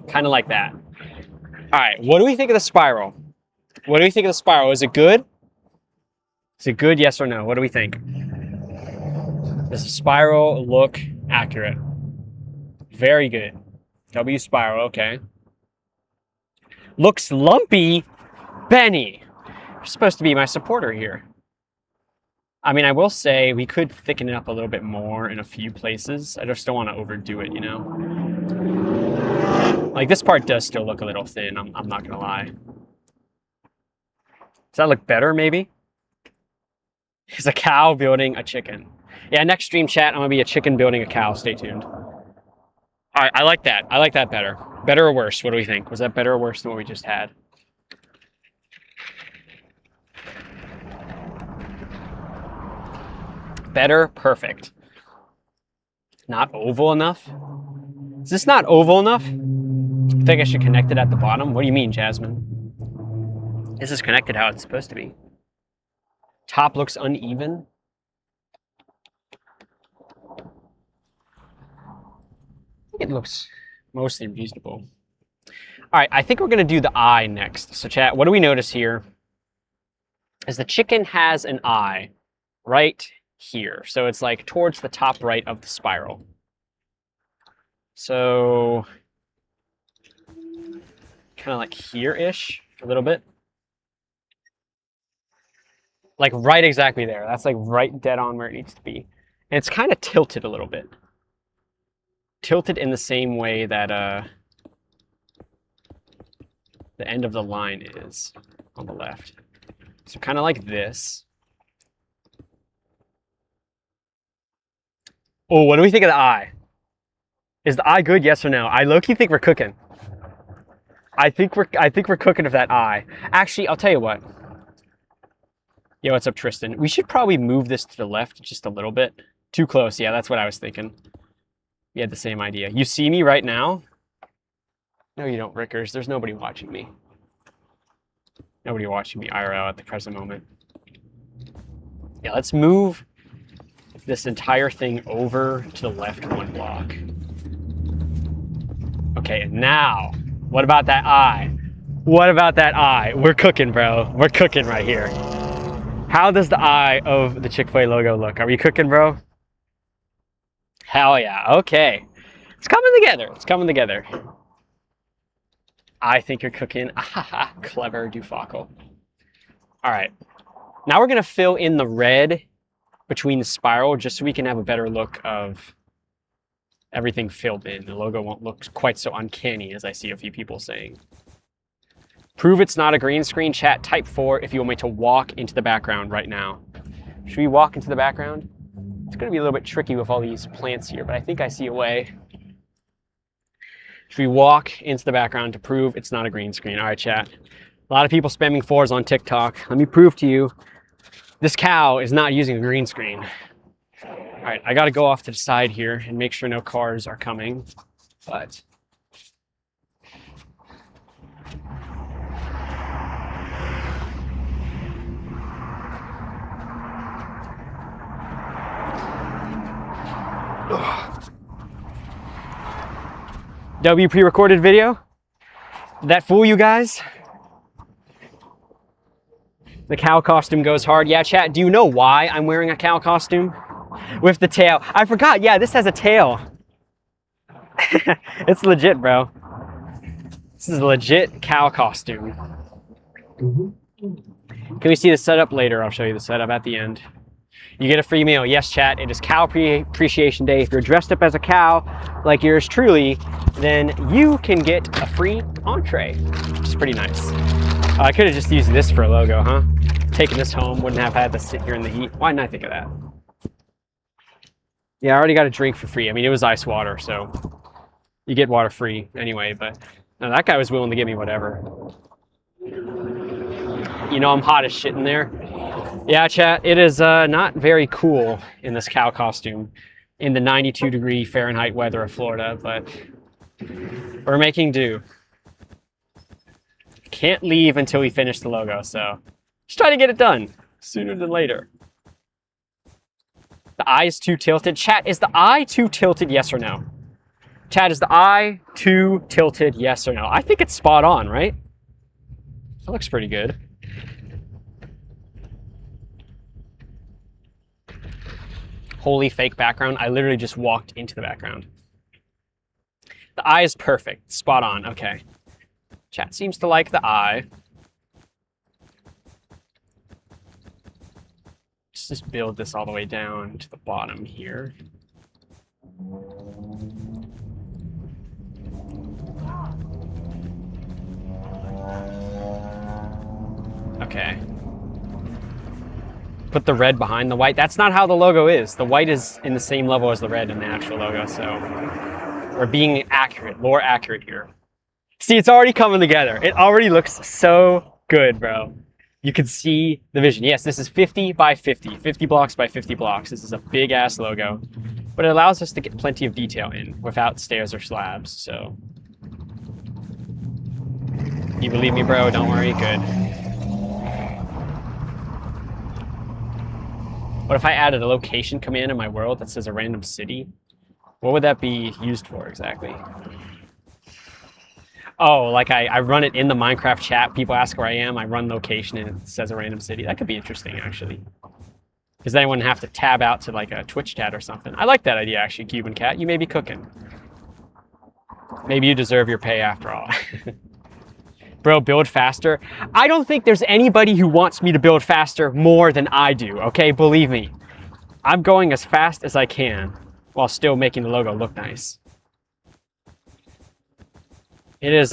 Kind of like that. All right, what do we think of the spiral? What do we think of the spiral? Is it good? Is it good, yes or no? What do we think? Does the spiral look accurate? Very good. W spiral, okay. Looks lumpy. Benny, you're supposed to be my supporter here. I mean, I will say we could thicken it up a little bit more in a few places. I just don't want to overdo it, you know? Like, this part does still look a little thin, I'm not going to lie. Does that look better, maybe? Is a cow building a chicken? Yeah, next stream chat, I'm going to be a chicken building a cow. Stay tuned. All right, I like that. I like that better. Better or worse? What do we think? Was that better or worse than what we just had? Better, perfect. Not oval enough? Is this not oval enough? I think I should connect it at the bottom. What do you mean, Jasmine? This is connected how it's supposed to be. Top looks uneven. It looks mostly reasonable. All right, I think we're going to do the eye next. So chat, what do we notice here? Is the chicken has an eye right here. So it's like towards the top right of the spiral. So kind of like here-ish, a little bit. Like right exactly there. That's like right dead on where it needs to be. And it's kind of tilted a little bit. Tilted in the same way that the end of the line is on the left. So kind of like this. Oh, what do we think of the eye? Is the eye good, yes or no? I low-key think we're cooking. I think we're cooking with that eye. Actually, I'll tell you what. Yo, what's up, Tristan? We should probably move this to the left just a little bit. Too close, yeah, that's what I was thinking. We had the same idea. You see me right now? No, you don't, Rickers. There's nobody watching me. Nobody watching me IRL at the present moment. Yeah, let's move this entire thing over to the left one block. Okay, and now, what about that eye? What about that eye? We're cooking, bro. We're cooking right here. How does the eye of the Chick Fil A logo look? Are we cooking, bro? Hell yeah, okay. It's coming together, it's coming together. I think you're cooking. Ahaha, clever Dufakel. All right, now we're gonna fill in the red between the spiral just so we can have a better look of everything filled in. The logo won't look quite so uncanny as I see a few people saying. Prove it's not a green screen. Chat, type 4 if you want me to walk into the background right now. Should we walk into the background? It's going to be a little bit tricky with all these plants here, but I think I see a way. Should we walk into the background to prove it's not a green screen? All right, chat. A lot of people spamming 4s on TikTok. Let me prove to you, this cow is not using a green screen. All right, I got to go off to the side here and make sure no cars are coming, but. W pre-recorded video? Did that fool you guys? The cow costume goes hard. Yeah, chat, do you know why I'm wearing a cow costume? With the tail. I forgot, yeah, this has a tail. It's legit, bro. This is a legit cow costume. Can we see the setup later? I'll show you the setup at the end. You get a free meal. Yes, chat, it is Cow Appreciation Day. If you're dressed up as a cow, like yours truly, then you can get a free entree, which is pretty nice. I could have just used this for a logo, huh? Taking this home, wouldn't have had to sit here in the heat. Why didn't I think of that? Yeah, I already got a drink for free. I mean, it was ice water, so you get water free anyway, but no, that guy was willing to give me whatever. You know I'm hot as shit in there. Yeah, chat, it is not very cool in this cow costume in the 92-degree Fahrenheit weather of Florida, but we're making do. Can't leave until we finish the logo, so just try to get it done sooner than later. The eye is too tilted. Chat, is the eye too tilted, yes or no? Chat, is the eye too tilted, yes or no? I think it's spot on, right? That looks pretty good. Holy fake background. I literally just walked into the background. The eye is perfect. Spot on. Okay. Chat seems to like the eye. Let's just build this all the way down to the bottom here. Okay. Put the red behind the white. That's not how the logo is. The white is in the same level as the red in the actual logo, so we're being accurate, more accurate here. See, it's already coming together. It already looks so good, bro. You can see the vision. Yes, this is 50 by 50, 50 blocks by 50 blocks. This is a big ass logo, but it allows us to get plenty of detail in without stairs or slabs, so. You believe me, bro? Don't worry, good. What if I added a location command in my world that says a random city? What would that be used for exactly? Oh, like I run it in the Minecraft chat. People ask where I am. I run location and it says a random city. That could be interesting, actually. Because then I wouldn't have to tab out to like a Twitch chat or something. I like that idea, actually, Cuban Cat. You may be cooking. Maybe you deserve your pay after all. Bro, build faster. I don't think there's anybody who wants me to build faster more than I do, okay? Believe me. I'm going as fast as I can while still making the logo look nice. It is,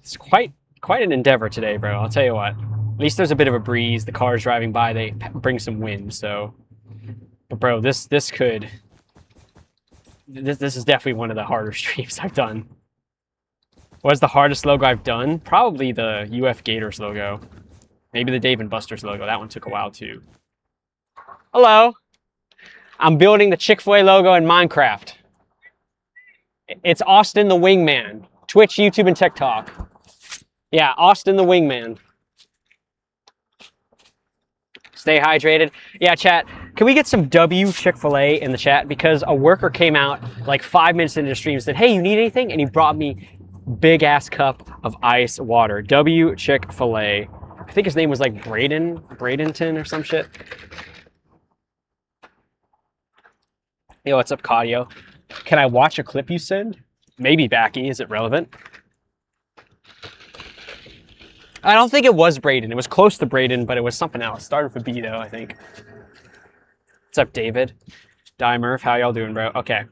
it's quite an endeavor today, bro. I'll tell you what. At least there's a bit of a breeze. The cars driving by, they bring some wind, so. But bro, this is definitely one of the harder streams I've done. What's the hardest logo I've done? Probably the UF Gators logo. Maybe the Dave & Buster's logo. That one took a while too. Hello. I'm building the Chick Fil A logo in Minecraft. It's Austin the Wingman. Twitch, YouTube, and TikTok. Yeah, Austin the Wingman. Stay hydrated. Yeah, chat. Can we get some W Chick Fil A in the chat? Because a worker came out like 5 minutes into the stream and said, hey, you need anything? And he brought me big ass cup of ice water. W Chick Fil A. I think his name was like Bradenton or some shit. Yo, what's up, Claudio? Can I watch a clip you send? Maybe, Backy. Is it relevant? I don't think it was Braden. It was close to Braden, but it was something else. Started with B, though, I think. What's up, David? Dimurf, how y'all doing, bro? Okay.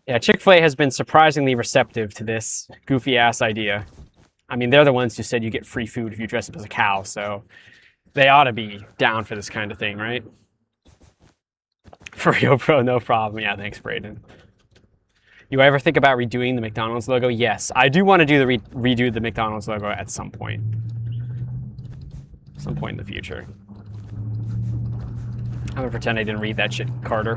Yeah, Chick Fil A has been surprisingly receptive to this goofy-ass idea. I mean, they're the ones who said you get free food if you dress up as a cow, so they ought to be down for this kind of thing, right? For real, bro, no problem. Yeah, thanks, Braden. You ever think about redoing the McDonald's logo? Yes, I do want to do the redo the McDonald's logo at some point. Some point in the future. I'm gonna pretend I didn't read that shit, Carter.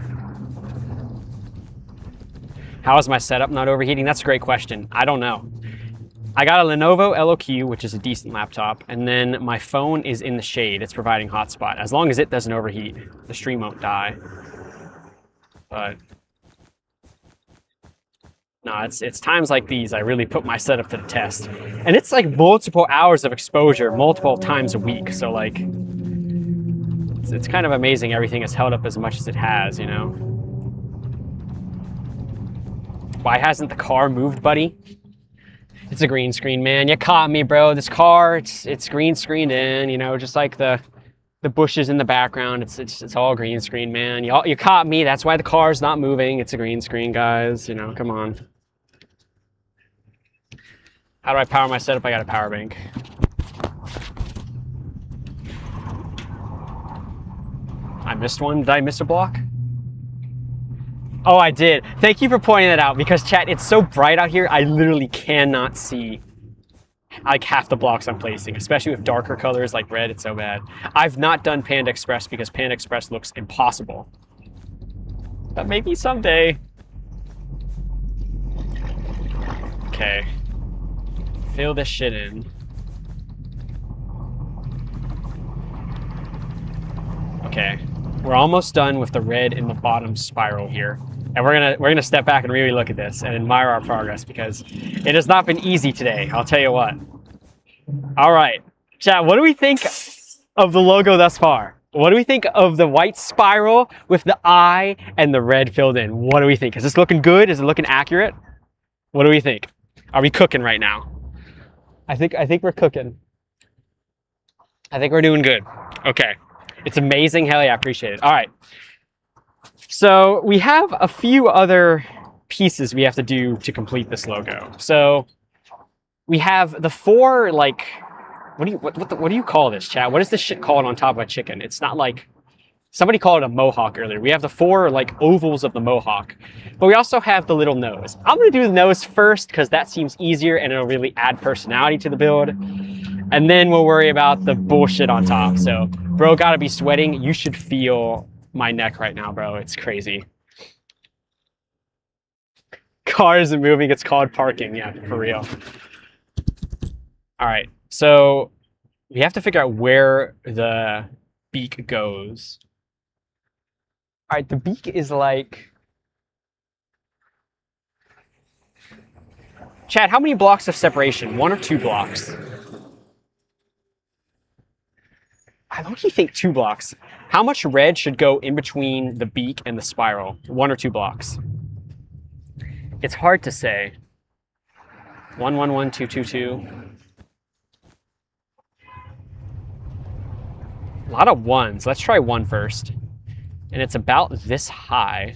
How is my setup not overheating? That's a great question. I don't know. I got a Lenovo LOQ, which is a decent laptop, and then my phone is in the shade. It's providing hotspot. As long as it doesn't overheat, the stream won't die. But no, it's times like these I really put my setup to the test. And it's like multiple hours of exposure, multiple times a week. So like, it's kind of amazing everything has held up as much as it has, you know? Why hasn't the car moved, buddy? It's a green screen, man. You caught me, bro. This car, it's green screened in, you know, just like the bushes in the background. It's all green screen, man. You caught me. That's why the car's not moving. It's a green screen, guys. You know, come on. How do I power my setup? I got a power bank. I missed one. Did I miss a block? Oh, I did. Thank you for pointing that out because chat, it's so bright out here. I literally cannot see like half the blocks I'm placing, especially with darker colors like red. It's so bad. I've not done Panda Express because Panda Express looks impossible. But maybe someday. Okay. Fill this shit in. Okay. We're almost done with the red in the bottom spiral here. And we're gonna step back and really look at this and admire our progress because it has not been easy today, I'll tell you what. All right, chat, what do we think of the logo thus far? What do we think of the white spiral with the eye and the red filled in? What do we think? Is this looking good? Is it looking accurate? What do we think? Are we cooking right now? I think we're cooking. I think we're doing good. Okay. It's amazing. Hell yeah, I appreciate it. All right. So we have a few other pieces we have to do to complete this logo. So we have the four, like, what do you call this, chat? What is this shit called on top of a chicken? It's not like, somebody called it a mohawk earlier. We have the four like ovals of the mohawk, but we also have the little nose. I'm gonna do the nose first because that seems easier and it'll really add personality to the build. And then we'll worry about the bullshit on top. So, bro, gotta be sweating. You should feel my neck right now, bro. It's crazy. Car isn't moving. It's called parking. Yeah, for real. All right. So we have to figure out where the beak goes. All right. The beak is like... Chad, how many blocks of separation? 1 or 2 blocks? I low-key think 2 blocks. How much red should go in between the beak and the spiral? 1 or 2 blocks? It's hard to say. 1, 1, 1, 2, 2, 2. A lot of ones. Let's try 1 first. And it's about this high.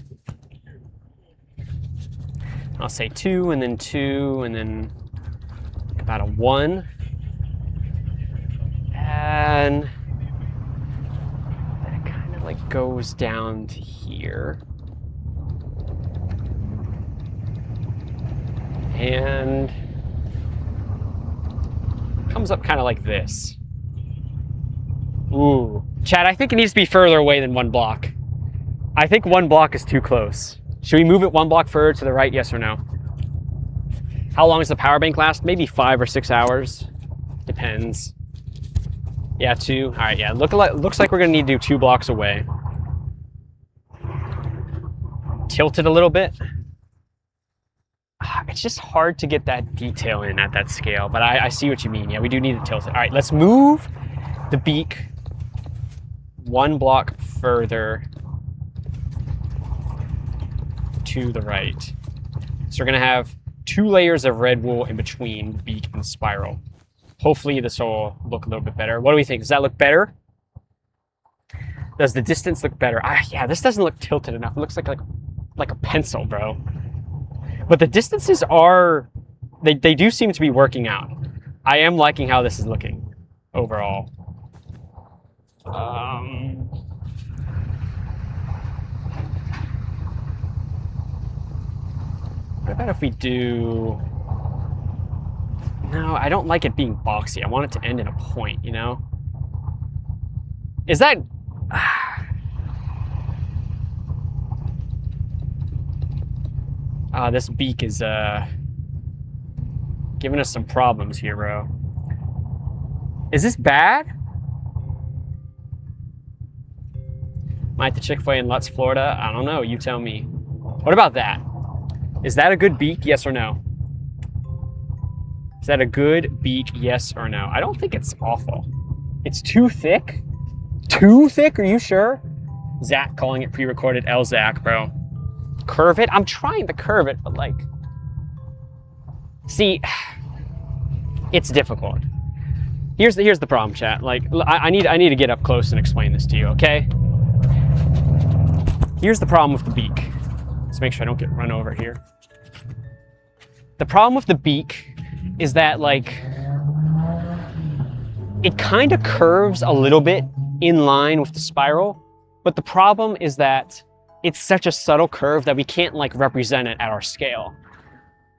I'll say 2, and then 2, and then about a 1. And then it kind of like goes down to here. And comes up kind of like this. Ooh. Chad, I think it needs to be further away than 1 block. I think 1 block is too close. Should we move it 1 block further to the right, yes or no? How long does the power bank last? Maybe 5 or 6 hours. Depends. Yeah, 2. All right, yeah. Looks like we're gonna need to do 2 blocks away. Tilt it a little bit. It's just hard to get that detail in at that scale, but I see what you mean. Yeah, we do need to tilt it. All right, let's move the beak 1 block further to the right. So we're gonna have 2 layers of red wool in between the beak and the spiral. Hopefully this will look a little bit better. What do we think? Does that look better? Does the distance look better? Yeah, this doesn't look tilted enough. It looks like a pencil, bro. But the distances are, they do seem to be working out. I am liking how this is looking overall. What about if we do... No, I don't like it being boxy. I want it to end in a point, you know? Is that... This beak is giving us some problems here, bro. Is this bad? Am I at the Chick Fil A in Lutz, Florida? I don't know. You tell me. What about that? Is that a good beak? Yes or no? Is that a good beak? Yes or no? I don't think it's awful. It's too thick. Too thick? Are you sure? Zach calling it pre-recorded. L Zach, bro. Curve it? I'm trying to curve it, but like... See, it's difficult. Here's the problem, chat. Like, I need to get up close and explain this to you, okay? Here's the problem with the beak. Let's make sure I don't get run over here. The problem with the beak is that, like, it kind of curves a little bit in line with the spiral, but the problem is that it's such a subtle curve that we can't, like, represent it at our scale.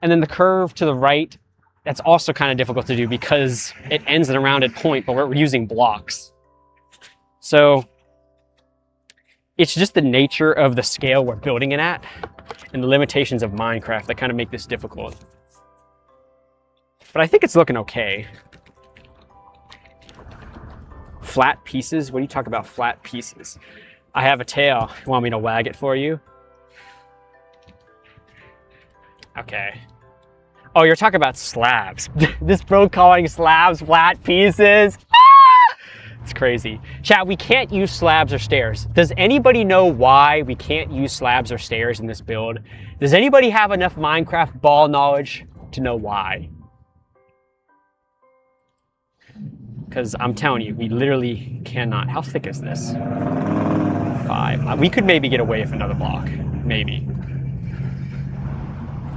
And then the curve to the right, that's also kind of difficult to do because it ends in a rounded point, but we're using blocks. So it's just the nature of the scale we're building it at and the limitations of Minecraft that kind of make this difficult. But I think it's looking okay. Flat pieces? What do you talk about flat pieces? I have a tail. You want me to wag it for you? Okay. Oh, you're talking about slabs. This bro calling slabs flat pieces. Ah! It's crazy. Chat, we can't use slabs or stairs. Does anybody know why we can't use slabs or stairs in this build? Does anybody have enough Minecraft ball knowledge to know why? Because I'm telling you, we literally cannot. How thick is this? 5. We could maybe get away with another block. Maybe.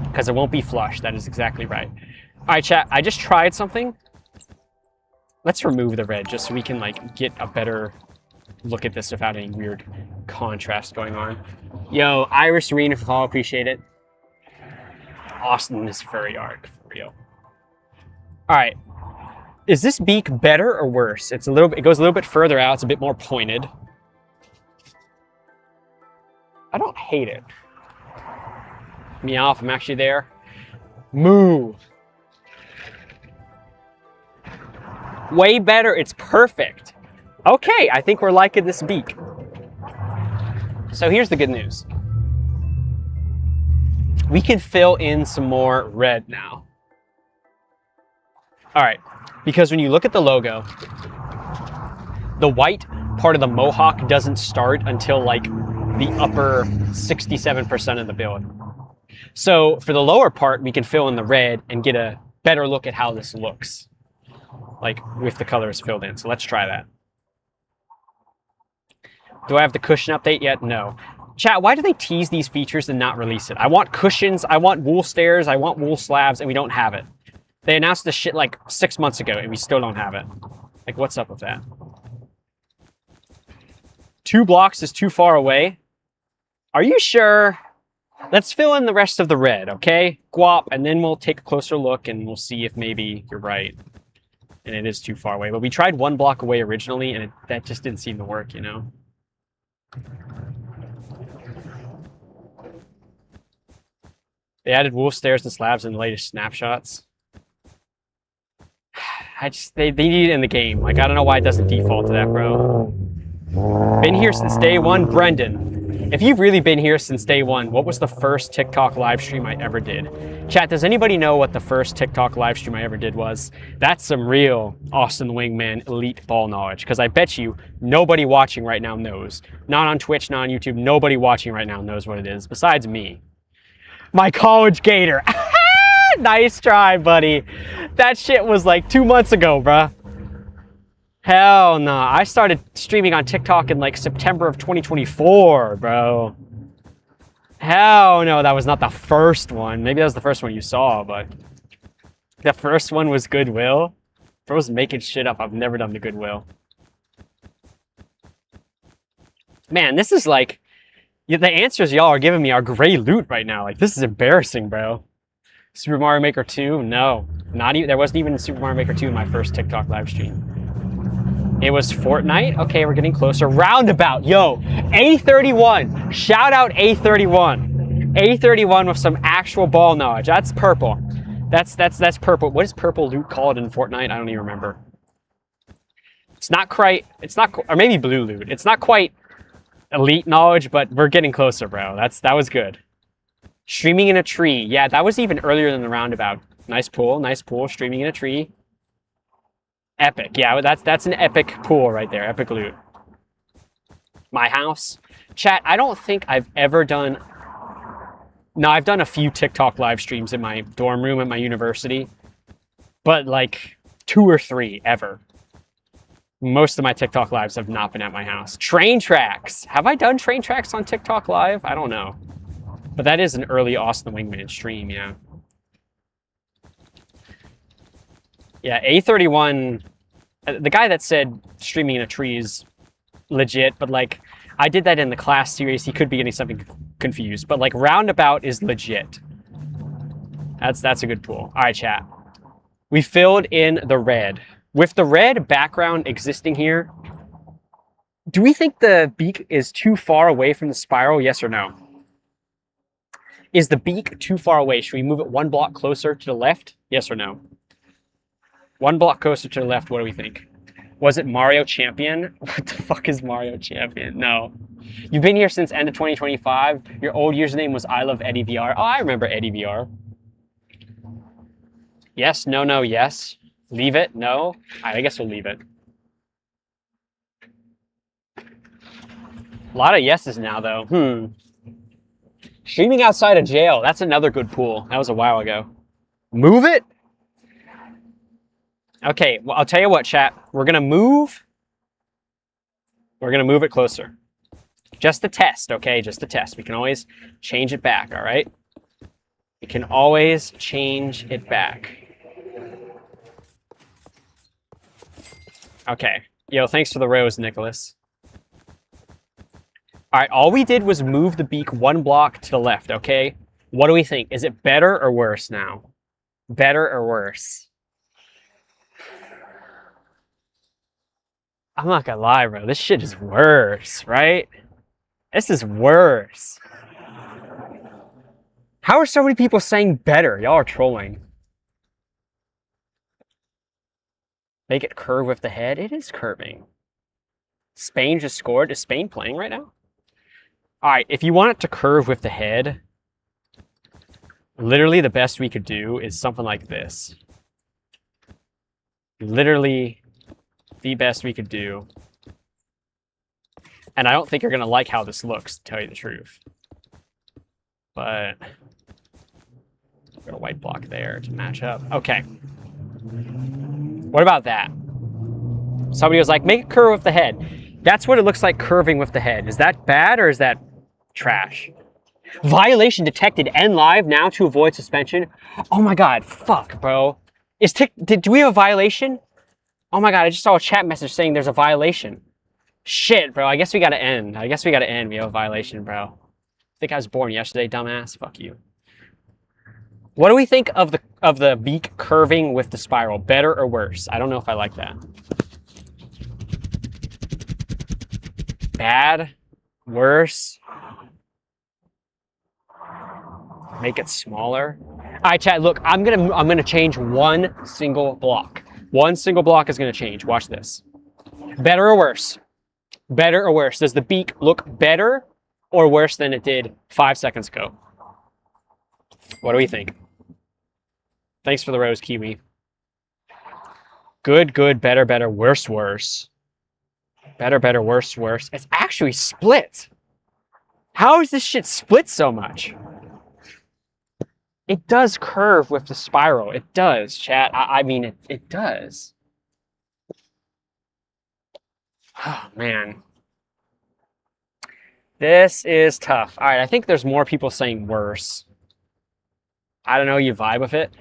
Because it won't be flush. That is exactly right. All right, chat. I just tried something. Let's remove the red just so we can, like, get a better look at this without any weird contrast going on. Yo, Iris Arena for follow. Appreciate it. Austin is furry arc, for real. All right. Is this beak better or worse? It goes a little bit further out. It's a bit more pointed. I don't hate it. Meow if I'm actually there. Moo. Way better. It's perfect. Okay, I think we're liking this beak. So here's the good news. We can fill in some more red now. All right, because when you look at the logo, the white part of the mohawk doesn't start until like the upper 67% of the build. So for the lower part, we can fill in the red and get a better look at how this looks, like with the colors filled in. So let's try that. Do I have the cushion update yet? No. Chat, why do they tease these features and not release it? I want cushions, I want wool stairs, I want wool slabs, and we don't have it. They announced this shit like 6 months ago, and we still don't have it. Like, what's up with that? 2 blocks is too far away. Are you sure? Let's fill in the rest of the red, okay? Guap, and then we'll take a closer look, and we'll see if maybe you're right. And it is too far away. But we tried 1 block away originally, and that just didn't seem to work, you know? They added wolf stairs and slabs in the latest snapshots. They need it in the game. Like, I don't know why it doesn't default to that, bro. Been here since day 1, Brendan. If you've really been here since day 1, what was the first TikTok live stream I ever did? Chat, does anybody know what the first TikTok live stream I ever did was? That's some real Austin Wingman elite ball knowledge, because I bet you nobody watching right now knows. Not on Twitch, not on YouTube, nobody watching right now knows what it is, besides me. My college gator. Nice try, buddy. That shit was like 2 months ago, bruh. Hell nah. I started streaming on TikTok in like September of 2024, bro. Hell no, that was not the first one. Maybe that was the first one you saw, but the first one was Goodwill. Bro's making shit up. I've never done the Goodwill. Man, this is like, the answers y'all are giving me are gray loot right now. Like, this is embarrassing, bro. Super Mario Maker 2? No. Not even, there wasn't even Super Mario Maker 2 in my first TikTok live stream. It was Fortnite? Okay, we're getting closer. Roundabout. Yo, A31. Shout out A31. A31 with some actual ball knowledge. That's purple. That's purple. What is purple loot called in Fortnite? I don't even remember. It's not quite, or maybe blue loot. It's not quite elite knowledge, but we're getting closer, bro. That was good. Streaming in a tree. Yeah, that was even earlier than the roundabout. Nice pool, streaming in a tree. Epic. Yeah, that's an epic pool right there. Epic loot. My house. Chat, I don't think I've ever done... No, I've done a few TikTok live streams in my dorm room at my university. But like 2 or 3 ever. Most of my TikTok lives have not been at my house. Train tracks. Have I done train tracks on TikTok live? I don't know. But that is an early Austin the Wingman stream, yeah. Yeah, A31, the guy that said streaming in a tree is legit, but like, I did that in the class series. He could be getting something confused, but like roundabout is legit. That's a good pool. All right, chat. We filled in the red. With the red background existing here, do we think the beak is too far away from the spiral? Yes or no? Is the beak too far away? Should we move it 1 block closer to the left? Yes or no? 1 block closer to the left, what do we think? Was it Mario Champion? What the fuck is Mario Champion? No. You've been here since end of 2025. Your old username was I love Eddie VR. Oh, I remember Eddie VR. Yes, no, no, yes. Leave it, no. I guess we'll leave it. A lot of yeses now, though. Streaming outside of jail. That's another good pool. That was a while ago. Move it? Okay, well, I'll tell you what, chat. We're going to move it closer. Just a test, okay? Just a test. We can always change it back, all right? We can always change it back. Okay. Yo, thanks for the rose, Nicholas. All right, all we did was move the beak 1 block to the left, okay? What do we think? Is it better or worse now? Better or worse? I'm not gonna lie, bro. This shit is worse, right? This is worse. How are so many people saying better? Y'all are trolling. Make it curve with the head. It is curving. Spain just scored. Is Spain playing right now? All right, if you want it to curve with the head, literally the best we could do is something like this. Literally the best we could do. And I don't think you're going to like how this looks, to tell you the truth. But got a white block there to match up. Okay. What about that? Somebody was like, make it curve with the head. That's what it looks like curving with the head. Is that bad or is that trash? Violation detected. End live now to avoid suspension. Oh my god, fuck, bro. Do we have a violation? Oh my god, I just saw a chat message saying there's a violation. Shit, bro, I guess we gotta end. We have a violation, bro. I think I was born yesterday, dumbass. Fuck you. What do we think of the beak curving with the spiral? Better or worse? I don't know if I like that. Bad? Worse? Make it smaller? All right, chat, look, I'm gonna change 1 single block. 1 single block is gonna change. Watch this. Better or worse? Better or worse? Does the beak look better or worse than it did 5 seconds ago? What do we think? Thanks for the rose, Kiwi. Good, good, better, better, worse, worse. Better, better, worse, worse. It's actually split. How is this shit split so much? It does curve with the spiral. It does, chat. I mean, it does. Oh, man. This is tough. All right, I think there's more people saying worse. I don't know, you vibe with it?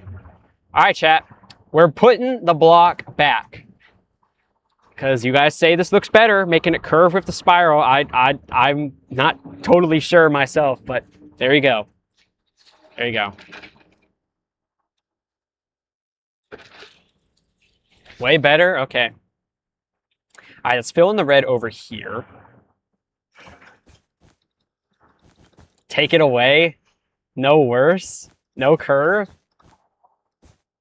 All right, chat. We're putting the block back. Because you guys say this looks better, making it curve with the spiral. I'm not totally sure myself, but there you go. There you go. Way better? Okay. All right, let's fill in the red over here. Take it away. No worse. No curve.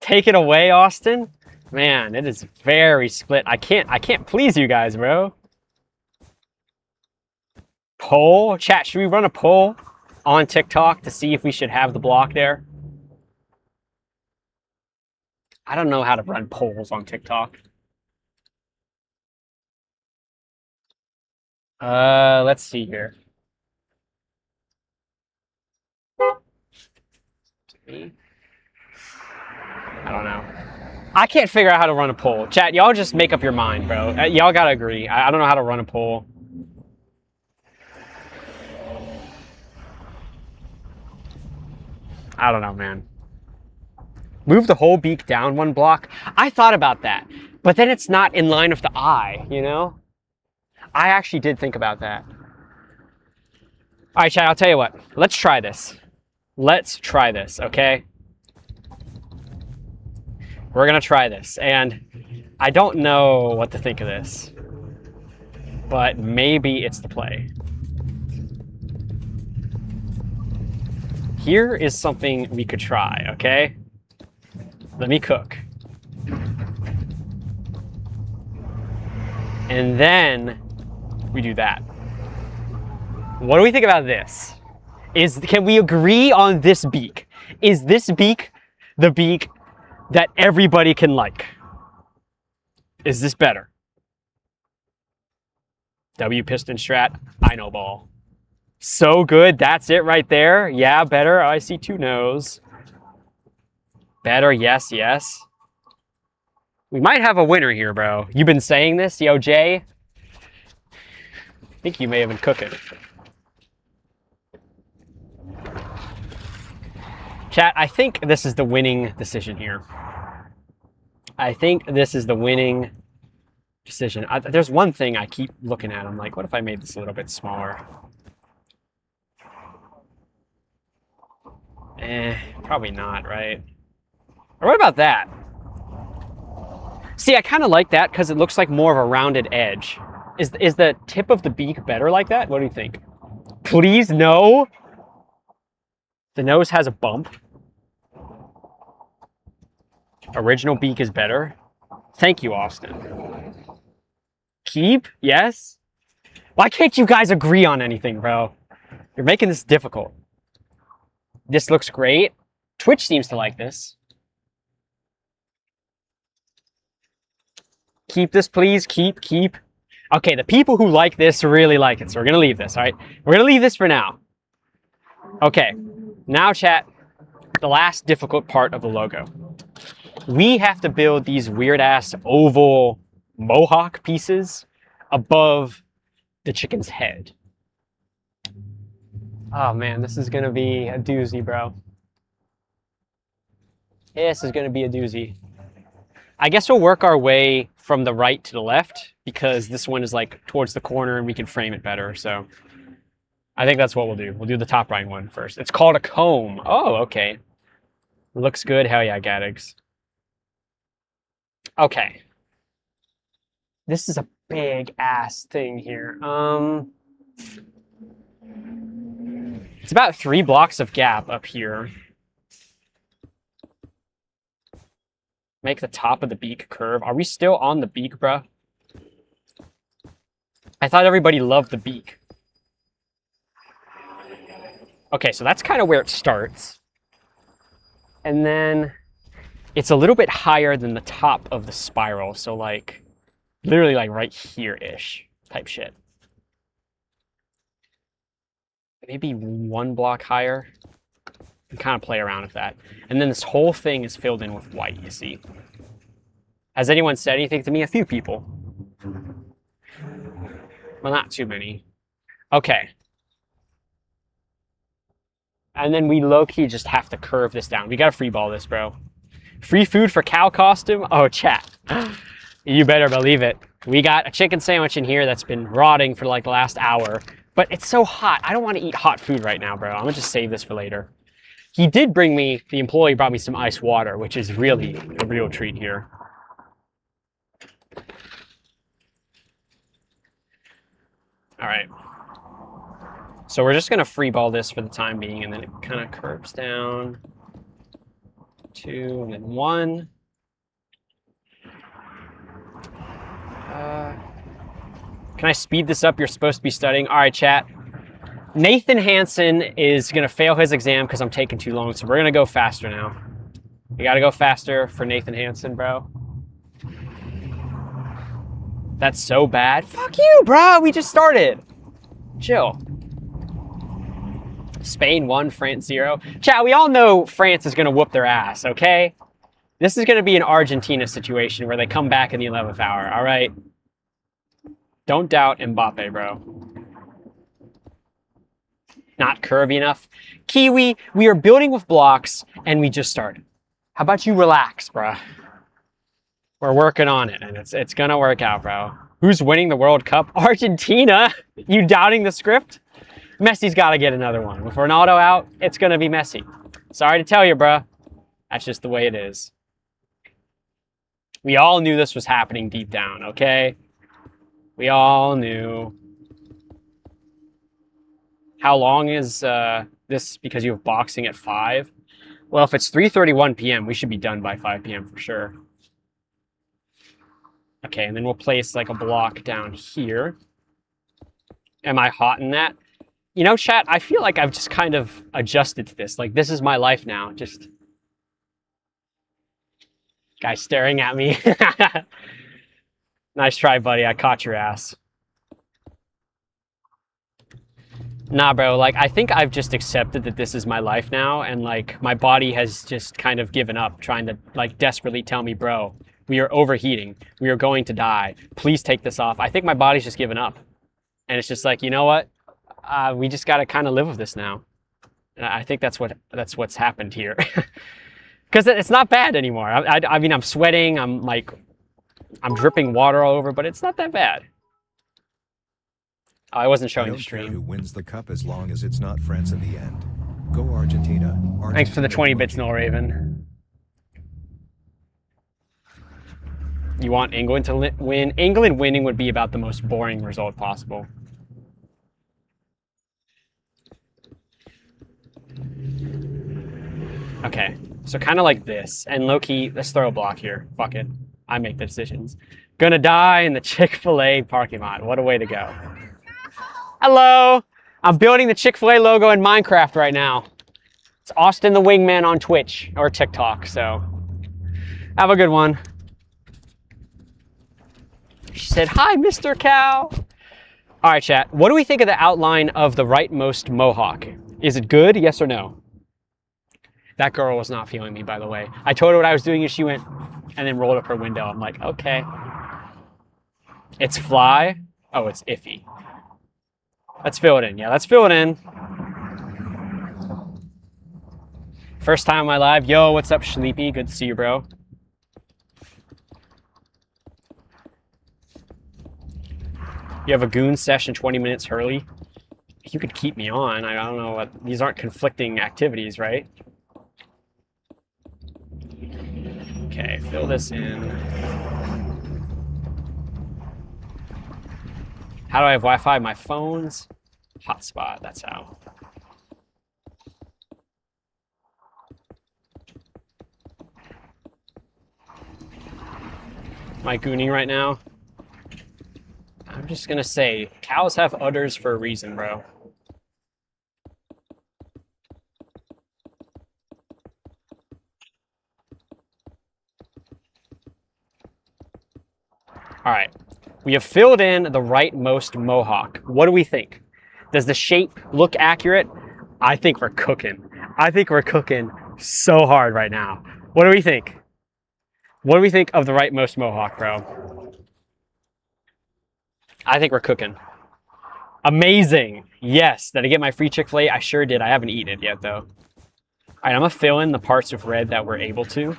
Take it away, Austin. Man, it is very split. I can't please you guys, bro. Poll? Chat, should we run a poll on TikTok to see if we should have the block there? I don't know how to run polls on TikTok. Let's see here. I don't know. I can't figure out how to run a poll. Chat, y'all just make up your mind, bro. Y'all gotta agree. I don't know how to run a poll. I don't know, man. Move the whole beak down one block. I thought about that, but then it's not in line with the eye, you know? I actually did think about that. All right, chat, I'll tell you what. Let's try this. Let's try this, okay? We're gonna try this, and I don't know what to think of this, but maybe it's the play. Here is something we could try, okay? Let me cook. And then we do that. What do we think about this? Can we agree on this beak? Is this beak the beak that everybody can like? Is this better? W piston strat, I know ball. So good, that's it right there. Yeah, better. Oh, I see two no's. Better, yes, yes. We might have a winner here, bro. You've been saying this, yo, Jay? I think you may have been cooking. Chat, I think this is the winning decision here. I think this is the winning decision. There's one thing I keep looking at. I'm like, what if I made this a little bit smaller? Probably not, right? Or what about that? See, I kind of like that because it looks like more of a rounded edge. Is the tip of the beak better like that? What do you think? Please, no. The nose has a bump. Original beak is better. Thank you, Austin. Keep? Yes? Why can't you guys agree on anything, bro? You're making this difficult. This looks great. Twitch seems to like this. Keep this, please. Keep. Okay, the people who like this really like it, so we're going to leave this, all right? We're going to leave this for now. Okay, now, chat, the last difficult part of the logo. We have to build these weird-ass oval mohawk pieces above the chicken's head. Oh, man, this is going to be a doozy, bro. This is going to be a doozy. I guess we'll work our way from the right to the left because this one is like towards the corner and we can frame it better. So I think that's what we'll do. We'll do the top right one first. It's called a comb. Oh, okay. Looks good. Hell yeah, Gaddigs. Okay. This is a big ass thing here. It's about 3 blocks of gap up here. Make the top of the beak curve. Are we still on the beak, bruh? I thought everybody loved the beak. Okay, so that's kind of where it starts. And then it's a little bit higher than the top of the spiral. So like, literally like right here-ish type shit. Maybe 1 block higher. And kind of play around with that. And then this whole thing is filled in with white, you see. Has anyone said anything to me? A few people. Well, not too many. Okay. And then we low-key just have to curve this down. We gotta free ball this, bro. Free food for cow costume? Oh, chat. You better believe it. We got a chicken sandwich in here that's been rotting for like the last hour. But it's so hot. I don't want to eat hot food right now, bro. I'm gonna just save this for later. He did bring me, the employee brought me some ice water, which is really a real treat here. All right. So we're just gonna free ball this for the time being, and then it kind of curves down. 2 and then 1. Can I speed this up? You're supposed to be studying. All right, chat. Nathan Hansen is gonna fail his exam because I'm taking too long, so we're gonna go faster now. You gotta go faster for Nathan Hansen, bro. That's so bad. Fuck you, bro. We just started. Chill. Spain 1, France 0. Chat, we all know France is going to whoop their ass, okay? This is going to be an Argentina situation where they come back in the 11th hour, all right? Don't doubt Mbappe, bro. Not curvy enough. Kiwi, we are building with blocks, and we just started. How about you relax, bro? We're working on it, and it's going to work out, bro. Who's winning the World Cup? Argentina? You doubting the script? Messi's got to get another one. With Ronaldo out, it's going to be Messi. Sorry to tell you, bro. That's just the way it is. We all knew this was happening deep down, okay? We all knew. How long is this? Because you have boxing at 5? Well, if it's 3:31 p.m., we should be done by 5 p.m. for sure. Okay, and then we'll place like a block down here. Am I hot in that? You know, chat, I feel like I've just kind of adjusted to this. Like, this is my life now. Just guy staring at me. Nice try, buddy. I caught your ass. Nah, bro, like, I think I've just accepted that this is my life now, and, like, my body has just kind of given up, trying to, like, desperately tell me, bro, we are overheating. We are going to die. Please take this off. I think my body's just given up. And it's just like, you know what? We just got to kind of live with this now. And I think that's what's happened here. Because it's not bad anymore. I mean, I'm sweating. I'm dripping water all over, but it's not that bad. Oh, I wasn't showing the stream. Who wins the cup as long as it's not France in the end. Go Argentina. Thanks for the 20 bits, Noel Raven. You want England to win? England winning would be about the most boring result possible. Okay, so kind of like this. And low-key, let's throw a block here. Fuck it. I make the decisions. Gonna die in the Chick Fil A parking lot. What a way to go. Hello! I'm building the Chick Fil A logo in Minecraft right now. It's Austin the Wingman on Twitch or TikTok, so have a good one. She said, hi, Mr. Cow. All right, chat. What do we think of the outline of the rightmost mohawk? Is it good, yes or no? That girl was not feeling me, by the way. I told her what I was doing and she went and then rolled up her window. I'm like, okay. It's fly. Oh, it's iffy. Let's fill it in. Yeah, let's fill it in. First time in my live. Yo, what's up, Sleepy? Good to see you, bro. You have a goon session 20 minutes early. You could keep me on. I don't know what, these aren't conflicting activities, right? Okay, fill this in. How do I have Wi-Fi? My phone's hotspot, that's how. Am I gooning right now? I'm just gonna say, cows have udders for a reason, bro. All right, we have filled in the rightmost mohawk. What do we think? Does the shape look accurate? I think we're cooking. I think we're cooking so hard right now. What do we think? What do we think of the rightmost mohawk, bro? I think we're cooking. Amazing. Yes. Did I get my free Chick Fil A? I sure did. I haven't eaten it yet, though. All right, I'm going to fill in the parts of red that we're able to.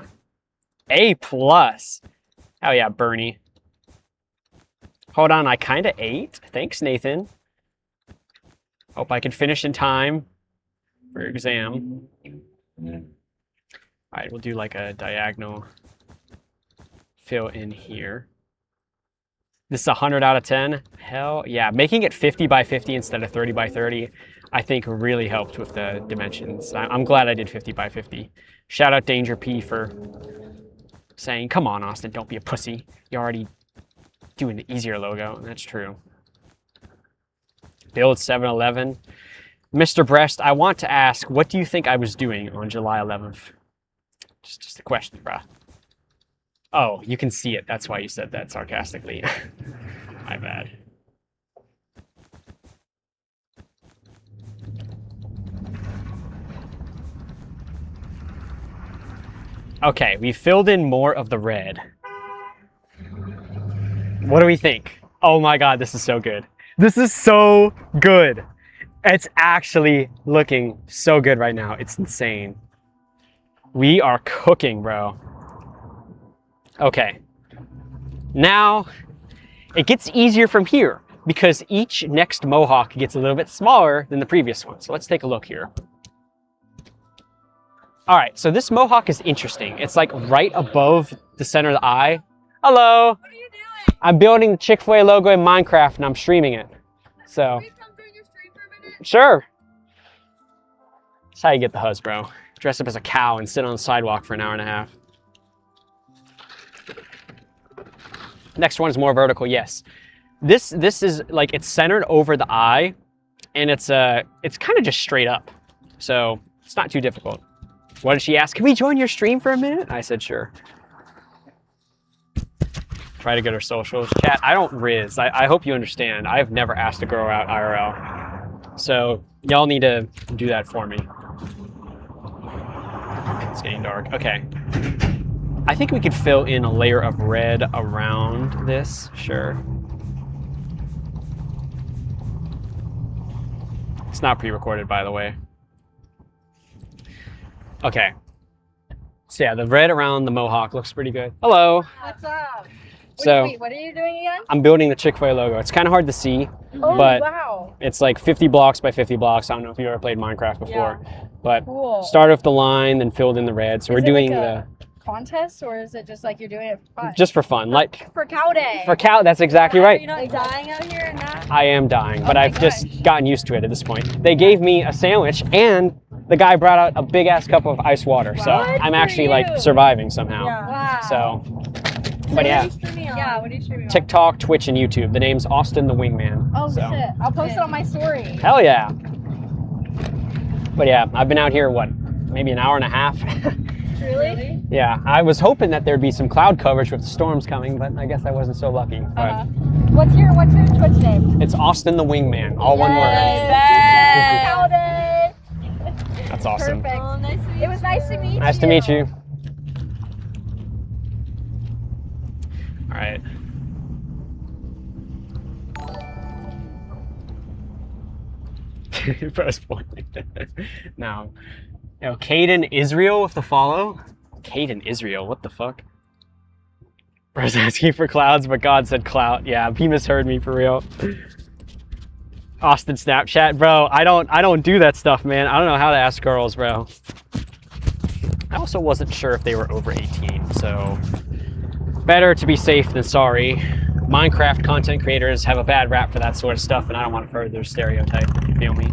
A+. Oh, yeah, Bernie. Hold on, I kind of ate. Thanks, Nathan. Hope I can finish in time for your exam. All right, we'll do like a diagonal fill in here. This is 100 out of 10. Hell yeah. Making it 50 by 50 instead of 30 by 30. I think really helped with the dimensions. I'm glad I did 50 by 50. Shout out Danger P for saying, come on, Austin, don't be a pussy. You're already doing the easier logo, and that's true. Build 7-Eleven. Mr. Breast, I want to ask, what do you think I was doing on July 11th? Just a question, bruh. Oh, you can see it. That's why you said that sarcastically. My bad. Okay, we filled in more of the red. What do we think? Oh my god, this is so good. This is so good. It's actually looking so good right now. It's insane. We are cooking, bro. Okay. Now, it gets easier from here because each next mohawk gets a little bit smaller than the previous one. So let's take a look here. All right, so this mohawk is interesting. It's like right above the center of the eye. Hello. What are you doing? I'm building the Chick Fil A logo in Minecraft and I'm streaming it. So, Can you come during your stream for a minute? sure. That's how you get the huzz, bro. Dress up as a cow and sit on the sidewalk for an hour and a half. Next one is more vertical, yes. This is like, it's centered over the eye and it's kind of just straight up. So it's not too difficult. What did she ask? Can we join your stream for a minute? I said, sure. Try to get her socials. Chat, I don't riz. I hope you understand. I've never asked a girl out IRL. So y'all need to do that for me. It's getting dark. Okay. I think we could fill in a layer of red around this. Sure. It's not pre-recorded, by the way. Okay. So yeah, the red around the mohawk looks pretty good. Hello. What's up? So What are you doing again? I'm building the Chick Fil A logo. It's kind of hard to see, Oh, but wow. it's like 50 blocks by 50 blocks. I don't know if you've ever played Minecraft before, but Cool. started with the line, then filled in the red. So we're Is it doing like a contest, or is it just like you're doing it for fun? just for fun, like for cow day. for cow. That's exactly Are right. you not dying out here and that? I am dying, but Oh my I've just gosh. gotten used to it at this point. They gave me a sandwich, and the guy brought out a big ass cup of ice water. So Good I'm for actually like you. surviving somehow. Wow. So, but yeah, What are you streaming on? TikTok, Twitch, and YouTube. The name's Austin the Wingman. Oh so. shit! I'll post it on my story. Hell yeah. But yeah, I've been out here, what, maybe an hour and a half? Really? Yeah, I was hoping that there'd be some cloud coverage with the storms coming, but I guess I wasn't so lucky. But What's your Twitch name? it's Austin the Wingman, all one word. Yay. Cow day. That's awesome. Perfect. Oh, nice to meet It was nice to meet you. Nice to meet you. All right. Press point. Now, Caden Israel with the follow. Caden Israel, what the fuck? Bro's asking for clouds, but God said clout. Yeah, he misheard me for real. Austin Snapchat, bro. I don't do that stuff, man. I don't know how to ask girls, bro. I also wasn't sure if they were over 18, so better to be safe than sorry. Minecraft content creators have a bad rap for that sort of stuff, and I don't want to further stereotype, if you feel me.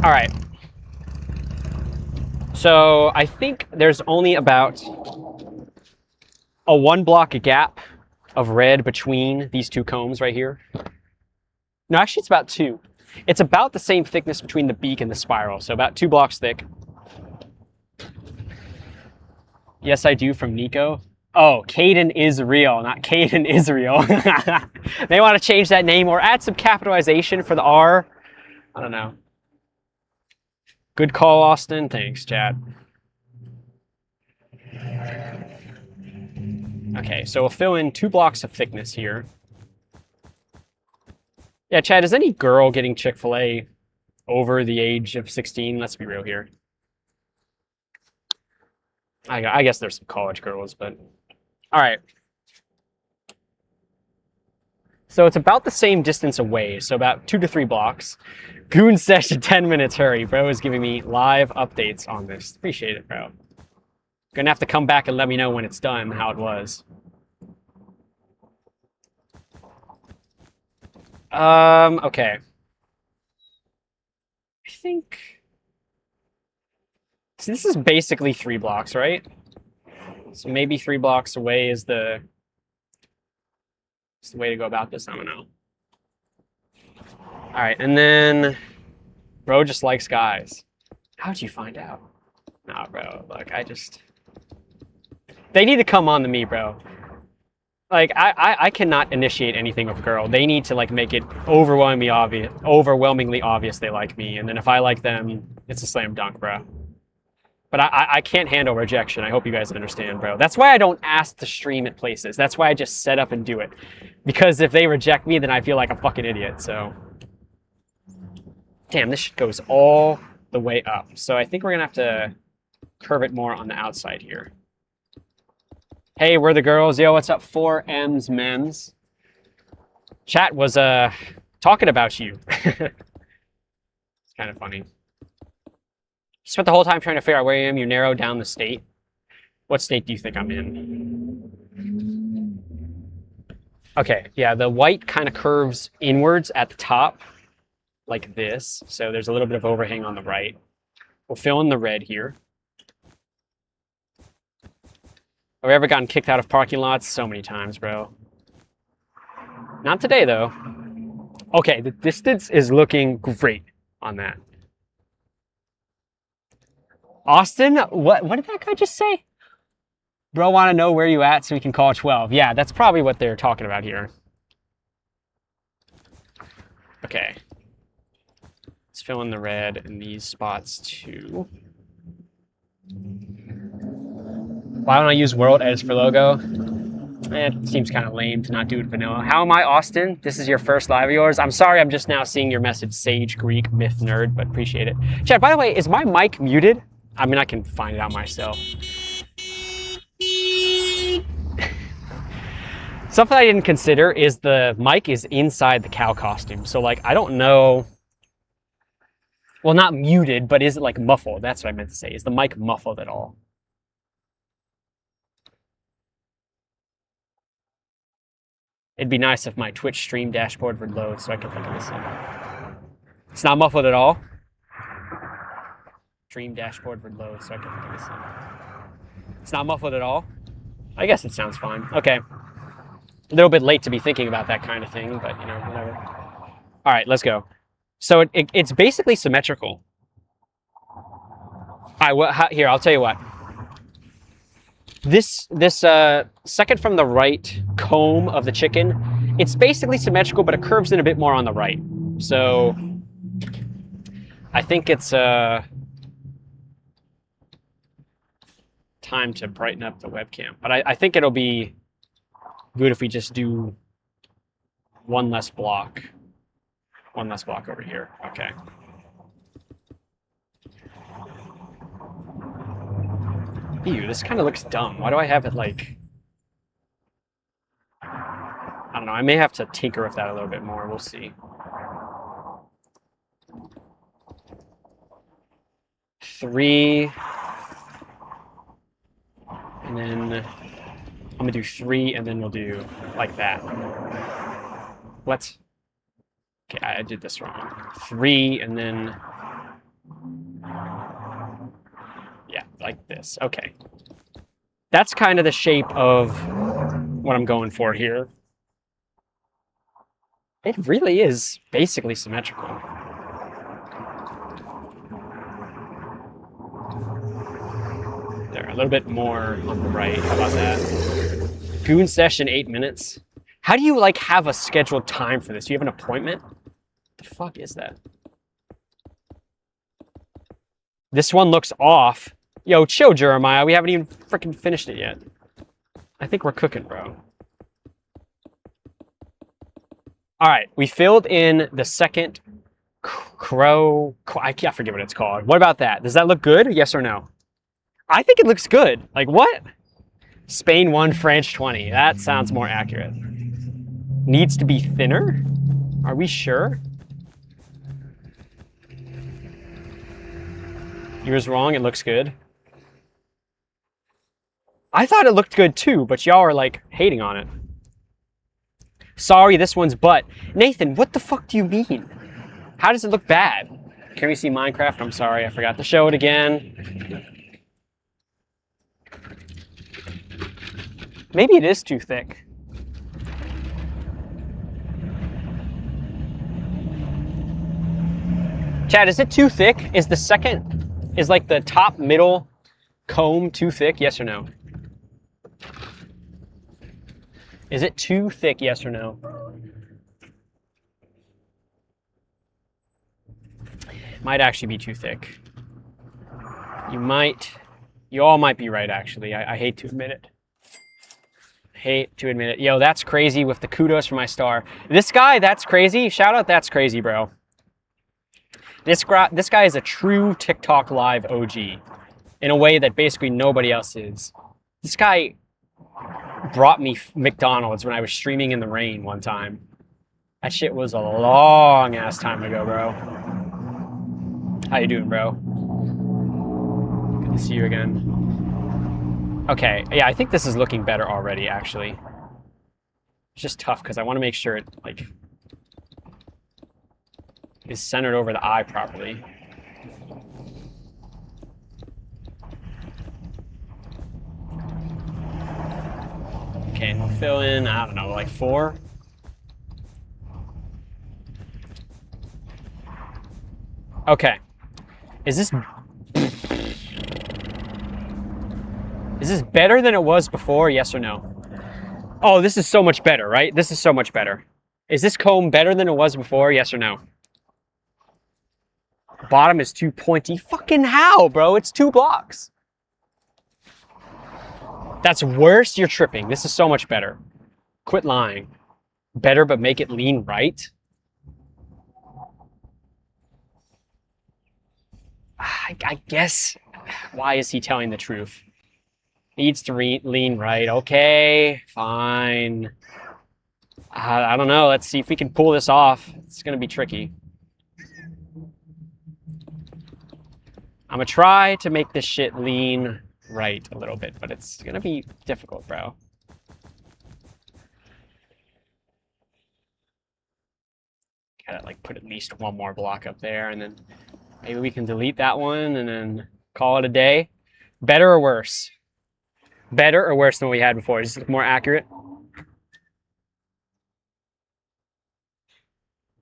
All right. So I think there's only about a 1 block gap of red between these two combs right here. No, actually it's about 2. It's about the same thickness between the beak and the spiral, so about 2 blocks thick. Yes, I do, from Nico. Oh, Caden is real, not Caden Israel. They want to change that name or add some capitalization for the R. I don't know. Good call, Austin. Thanks, Chad. Okay, so we'll fill in 2 blocks of thickness here. Yeah, Chad, is any girl getting Chick Fil A over the age of 16? Let's be real here. I guess there's some college girls, but... All right. So it's about the same distance away, so about 2 to 3 blocks. Goon session, 10 minutes, hurry. Bro is giving me live updates on this. Appreciate it, bro. Gonna have to come back and let me know when it's done, how it was. Okay. I think... So this is basically 3 blocks, right? So maybe 3 blocks away is the way to go about this. I don't know. All right, and then bro just likes guys. How'd you find out? Nah, bro, look, they need to come on to me, bro. Like, I cannot initiate anything with a girl. They need to, like, make it overwhelmingly obvious they like me, and then if I like them, it's a slam dunk, bro. But I can't handle rejection. I hope you guys understand, bro. That's why I don't ask to stream at places. That's why I just set up and do it. Because if they reject me, then I feel like a fucking idiot, so. Damn, this shit goes all the way up. So I think we're gonna have to curve it more on the outside here. Hey, we're the girls. Yo, what's up? 4M's Mems. Chat was talking about you. It's kind of funny. Spent the whole time trying to figure out where I am. You narrowed down the state. What state do you think I'm in? Okay, yeah, the white kind of curves inwards at the top, like this. So there's a little bit of overhang on the right. We'll fill in the red here. Have we ever gotten kicked out of parking lots? So many times, bro. Not today, though. Okay, the distance is looking great on that. Austin, what did that guy just say? Bro, want to know where you at so we can call 12. Yeah, that's probably what they're talking about here. Okay. Let's fill in the red in these spots, too. Why don't I use world edits for logo? It seems kind of lame to not do it vanilla. How am I, Austin? This is your first live of yours. I'm sorry, I'm just now seeing your message, Sage Greek Myth Nerd, but appreciate it. Chat, by the way, is my mic muted? I mean, I can find it out myself. Something I didn't consider is the mic is inside the cow costume. So, like, I don't know. Well, not muted, but is it, like, muffled? That's what I meant to say. Is the mic muffled at all? It'd be nice if my Twitch stream dashboard would load so I could look at this. It's not muffled at all. Stream dashboard would load so I could look at this. It's not muffled at all. I guess it sounds fine. Okay. A little bit late to be thinking about that kind of thing, but you know, whatever. All right, let's go. So it's basically symmetrical. All right, well, here, I'll tell you what. This second from the right comb of the chicken, it's basically symmetrical, but it curves in a bit more on the right. So I think it's time to brighten up the webcam. But I think it'll be good if we just do one less block. One less block over here. Okay. Ew, this kind of looks dumb. Why do I have it like... I don't know. I may have to tinker with that a little bit more. We'll see. 3. And then I'm going to do 3, and then we'll do like that. What? Okay, I did this wrong. 3, and then... Yeah, like this. Okay. That's kind of the shape of what I'm going for here. It really is basically symmetrical. There, a little bit more on the right. How about that? Goon session, 8 minutes. How do you, like, have a scheduled time for this? Do you have an appointment? What the fuck is that? This one looks off. Yo, chill, Jeremiah. We haven't even freaking finished it yet. I think we're cooking, bro. All right, we filled in the second I can't forget what it's called. What about that? Does that look good? Yes or no? I think it looks good. Like, what? Spain 1, France 20. That sounds more accurate. Needs to be thinner? Are we sure? Yours wrong, it looks good. I thought it looked good too, but y'all are like hating on it. Sorry, this one's butt. Nathan, what the fuck do you mean? How does it look bad? Can we see Minecraft? I'm sorry, I forgot to show it again. Maybe it is too thick. Chad, is it too thick? Is like the top middle comb too thick? Yes or no? Is it too thick? Yes or no? Might actually be too thick. You all might be right, actually. I hate to admit it. Hate to admit it. Yo, that's crazy with the kudos for my star. This guy, that's crazy. Shout out, that's crazy, bro. This guy is a true TikTok live OG in a way that basically nobody else is. This guy brought me McDonald's when I was streaming in the rain one time. That shit was a long ass time ago, bro. How you doing, bro? Good to see you again. Okay, yeah, I think this is looking better already, actually. It's just tough because I want to make sure it, like, is centered over the eye properly. Okay, and we'll fill in, I don't know, like 4? Okay. Is this better than it was before, yes or no? Oh, this is so much better, right? This is so much better. Is this comb better than it was before, yes or no? Bottom is too pointy. Fucking how, bro? It's 2 blocks. That's worse? You're tripping. This is so much better. Quit lying. Better, but make it lean right? I guess. Why is he telling the truth? Needs to lean right. Okay, fine. I don't know. Let's see if we can pull this off. It's going to be tricky. I'm going to try to make this shit lean right a little bit, but it's going to be difficult, bro. Gotta like put at least 1 more block up there, and then maybe we can delete that one and then call it a day. Better or worse? Better or worse than what we had before? Does this look more accurate?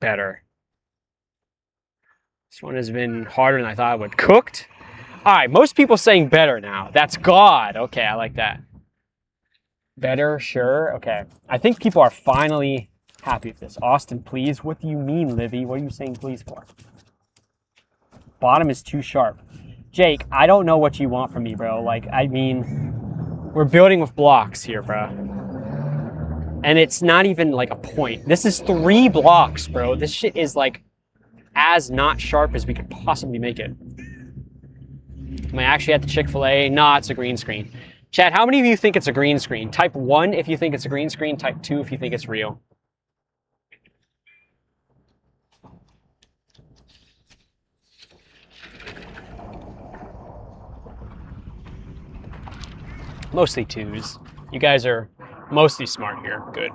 Better. This one has been harder than I thought it would. Cooked? All right, most people saying better now. That's God. Okay, I like that. Better, sure. Okay. I think people are finally happy with this. Austin, please. What do you mean, Livy? What are you saying please for? Bottom is too sharp. Jake, I don't know what you want from me, bro. Like, I mean, we're building with blocks here, bro. And it's not even like a point. This is 3 blocks, bro. This shit is like as not sharp as we could possibly make it. Am I actually at the Chick Fil A? Nah, it's a green screen. Chat, how many of you think it's a green screen? Type 1 if you think it's a green screen. Type 2 if you think it's real. Mostly 2s. You guys are mostly smart here. Good.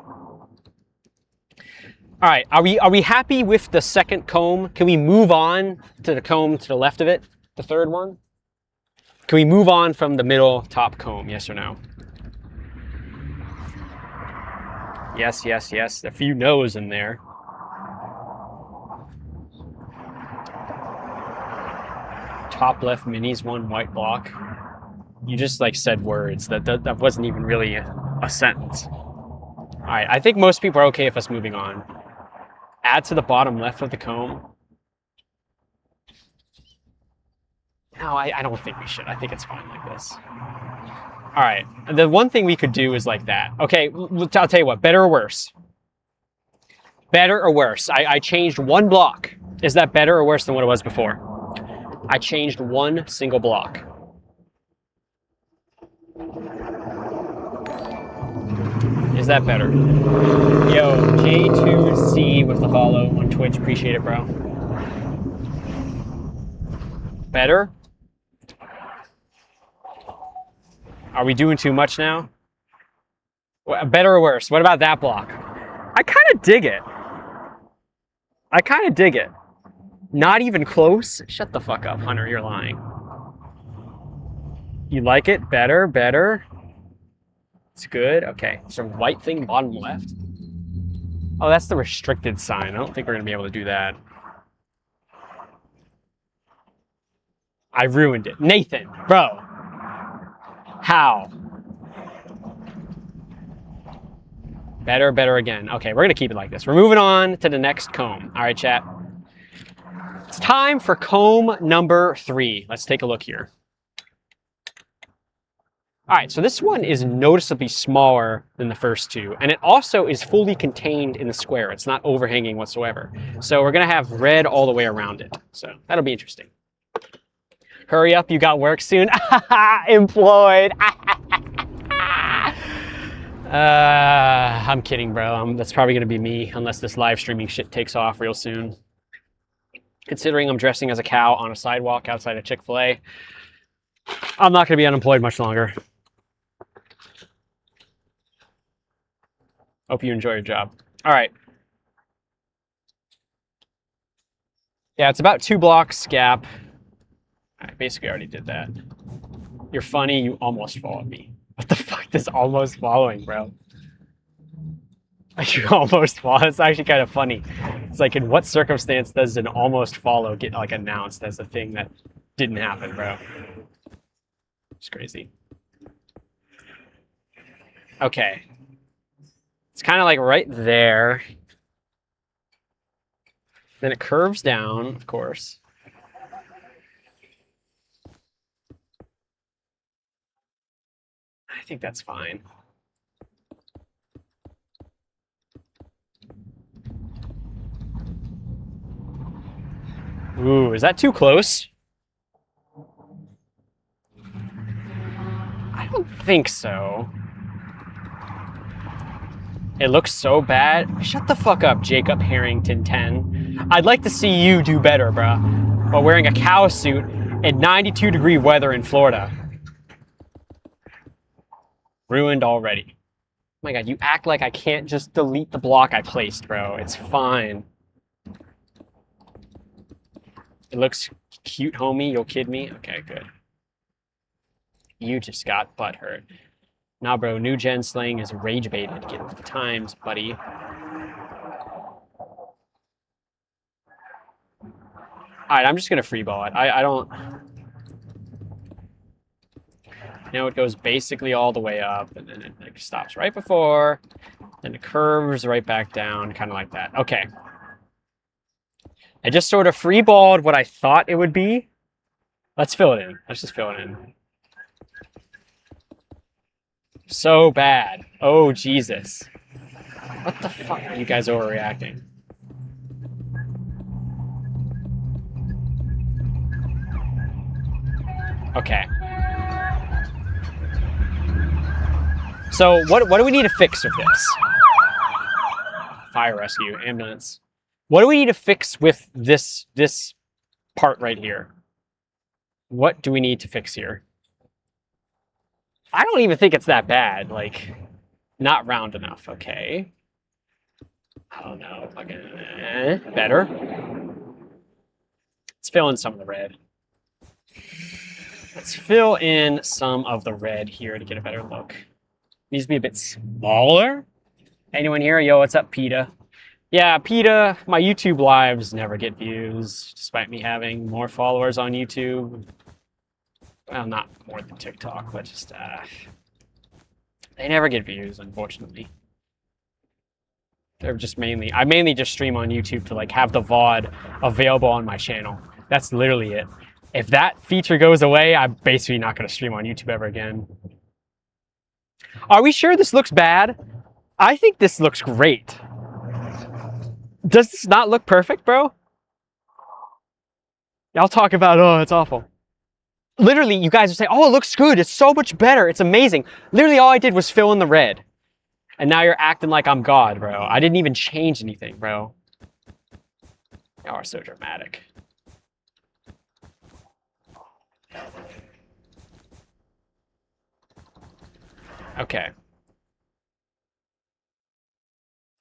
All right, are we happy with the second comb? Can we move on to the comb to the left of it? The third one? Can we move on from the middle top comb? Yes or no? Yes, yes, yes. A few no's in there. Top left minis, 1 white block. You just like said words. That wasn't even really a sentence. All right, I think most people are okay with us moving on. Add to the bottom left of the comb. No, I don't think we should. I think it's fine like this. All right, the one thing we could do is like that. Okay, I'll tell you what, better or worse? Better or worse? I changed 1 block. Is that better or worse than what it was before? I changed 1 single block. Is that better? Yo, J2C with the follow on Twitch. Appreciate it, bro. Better? Are we doing too much now? Better or worse? What about that block? I kind of dig it. I kind of dig it. Not even close? Shut the fuck up, Hunter. You're lying. You like it? Better, better. It's good. Okay. So white thing bottom left. Oh, that's the restricted sign. I don't think we're going to be able to do that. I ruined it. Nathan, bro. How? Better, better again. Okay, we're going to keep it like this. We're moving on to the next comb. All right, chat. It's time for comb number 3. Let's take a look here. All right, so this one is noticeably smaller than the first two, and it also is fully contained in the square. It's not overhanging whatsoever. So we're going to have red all the way around it. So that'll be interesting. Hurry up, you got work soon. Employed. I'm kidding, bro. That's probably going to be me, unless this live streaming shit takes off real soon. Considering I'm dressing as a cow on a sidewalk outside of Chick Fil A, I'm not going to be unemployed much longer. Hope you enjoy your job. All right. Yeah, it's about 2 blocks gap. I basically already did that. You're funny, you almost followed me. What the fuck is almost following, bro? You almost follow. It's actually kind of funny. It's like, in what circumstance does an almost follow get like announced as a thing that didn't happen, bro? It's crazy. Okay. It's kind of like right there. Then it curves down, of course. I think that's fine. Ooh, is that too close? I don't think so. It looks so bad. Shut the fuck up, Jacob Harrington 10. I'd like to see you do better, bruh. While wearing a cow suit in 92-degree weather in Florida. Ruined already. Oh my god, you act like I can't just delete the block I placed, bro. It's fine. It looks cute, homie. You'll kid me? Okay, good. You just got butthurt. Nah, bro. New gen slang is rage baited. Get with the times, buddy. Alright, I'm just gonna freeball it. I don't... You know, it goes basically all the way up, and then it like, stops right before, then it curves right back down, kind of like that. Okay. I just sort of freeballed what I thought it would be. Let's fill it in. Let's just fill it in. So bad. Oh, Jesus. What the fuck are you guys overreacting? Okay. So what do we need to fix with this? Fire rescue, ambulance. What do we need to fix with this part right here? What do we need to fix here? I don't even think it's that bad. Like, not round enough. Okay. I don't know. Fucking better. Let's fill in some of the red. Let's fill in some of the red here to get a better look. Needs to be a bit smaller. Anyone here? Yo, what's up, PETA? Yeah, PETA, my YouTube lives never get views, despite me having more followers on YouTube. Well, not more than TikTok, but just, they never get views, unfortunately. They're just I mainly just stream on YouTube to, like, have the VOD available on my channel. That's literally it. If that feature goes away, I'm basically not going to stream on YouTube ever again. Are we sure this looks bad? I think this looks great. Does this not look perfect, bro? Y'all talk about, oh, it's awful. Literally, you guys are saying, oh, it looks good. It's so much better. It's amazing. Literally, all I did was fill in the red. And now you're acting like I'm God, bro. I didn't even change anything, bro. Y'all are so dramatic. Okay.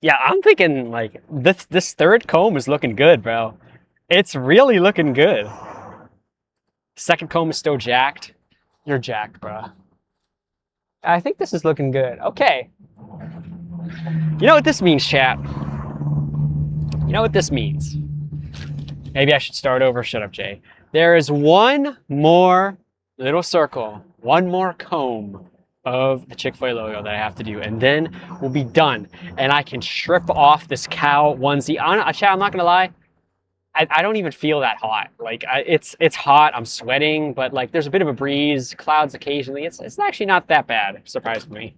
Yeah, I'm thinking, like, this third comb is looking good, bro. It's really looking good. Second comb is still jacked. You're jacked, bruh. I think this is looking good. Okay. You know what this means, chat? You know what this means? Maybe I should start over. Shut up, Jay. There is one more little circle, one more comb of the Chick Fil A logo that I have to do, and then we'll be done. And I can strip off this cow onesie. Chat, I'm not gonna lie. I don't even feel that hot. Like it's hot. I'm sweating, but like there's a bit of a breeze, clouds occasionally. It's actually not that bad, surprisingly.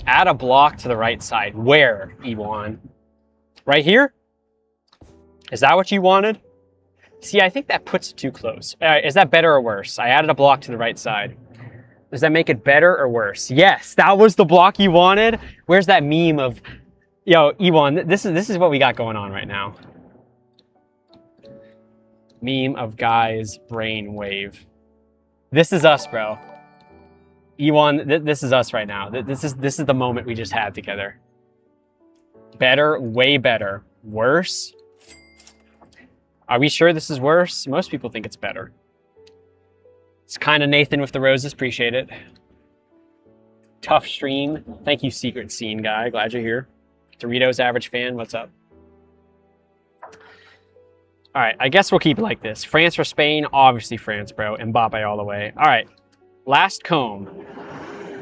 Add a block to the right side. Where, Ewan? Right here? Is that what you wanted? See, I think that puts it too close. Is that better or worse? I added a block to the right side. Does that make it better or worse? Yes, that was the block you wanted. Where's that meme of, yo, Ewan, this is what we got going on right now. Meme of guy's brain wave. This is us, bro. Ewan, this is us right now. This is the moment we just had together. Better, way better. Worse? Are we sure this is worse? Most people think it's better. It's kind of Nathan with the roses. Appreciate it. Tough stream. Thank you, Secret Scene guy. Glad you're here. Doritos average fan. What's up? All right. I guess we'll keep it like this. France or Spain? Obviously France, bro. Mbappe all the way. All right. Last comb.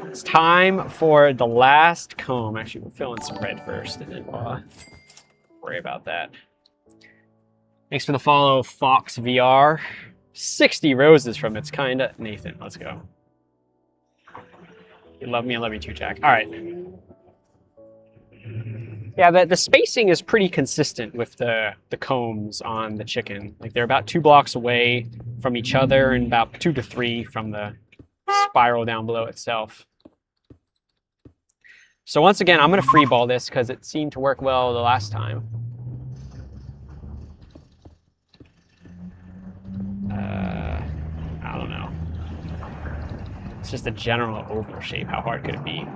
It's time for the last comb. Actually, we'll fill in some red first, and then we'll worry about that. Thanks for the follow, Fox VR. 60 roses from It's Kinda Nathan. Let's go. You love me, I love you too, Jack. All right. Yeah, the spacing is pretty consistent with the combs on the chicken. Like they're about 2 blocks away from each other and about 2 to 3 from the spiral down below itself. So once again, I'm gonna free ball this because it seemed to work well the last time. I don't know. It's just a general oval shape. How hard could it be?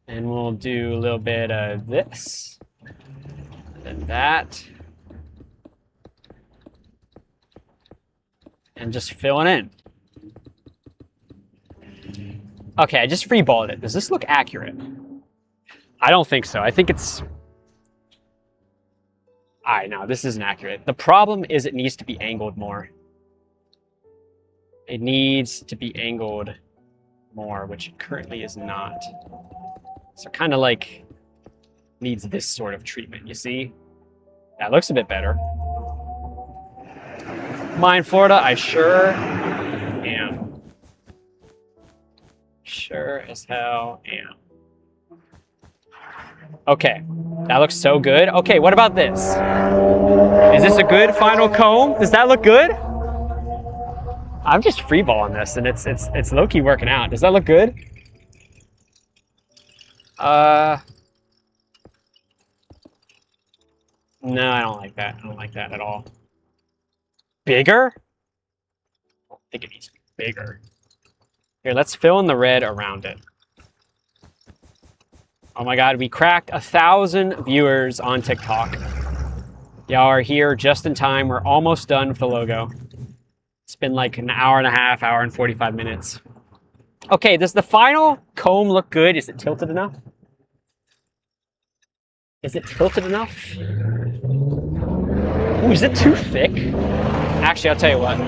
And we'll do a little bit of this, and that, and just fill it in. Okay, I just freeballed it. Does this look accurate? I don't think so. I think it's... All right, no, this isn't accurate. The problem is it needs to be angled more. It needs to be angled more, which it currently is not. So kind of like needs this sort of treatment, you see? That looks a bit better. Mine, Florida, I sure am. Sure as hell am. Okay, that looks so good. Okay, what about this? Is this a good final comb? Does that look good? I'm just freeballing this, and it's low-key working out. Does that look good? No, I don't like that. I don't like that at all. Bigger? I don't think it needs to be bigger. Here, let's fill in the red around it. Oh my God, we cracked 1,000 viewers on TikTok. Y'all are here just in time. We're almost done with the logo. It's been like an hour and a half, hour and 45 minutes. Okay, does the final comb look good? Is it tilted enough? Is it tilted enough? Ooh, is it too thick? Actually, I'll tell you what.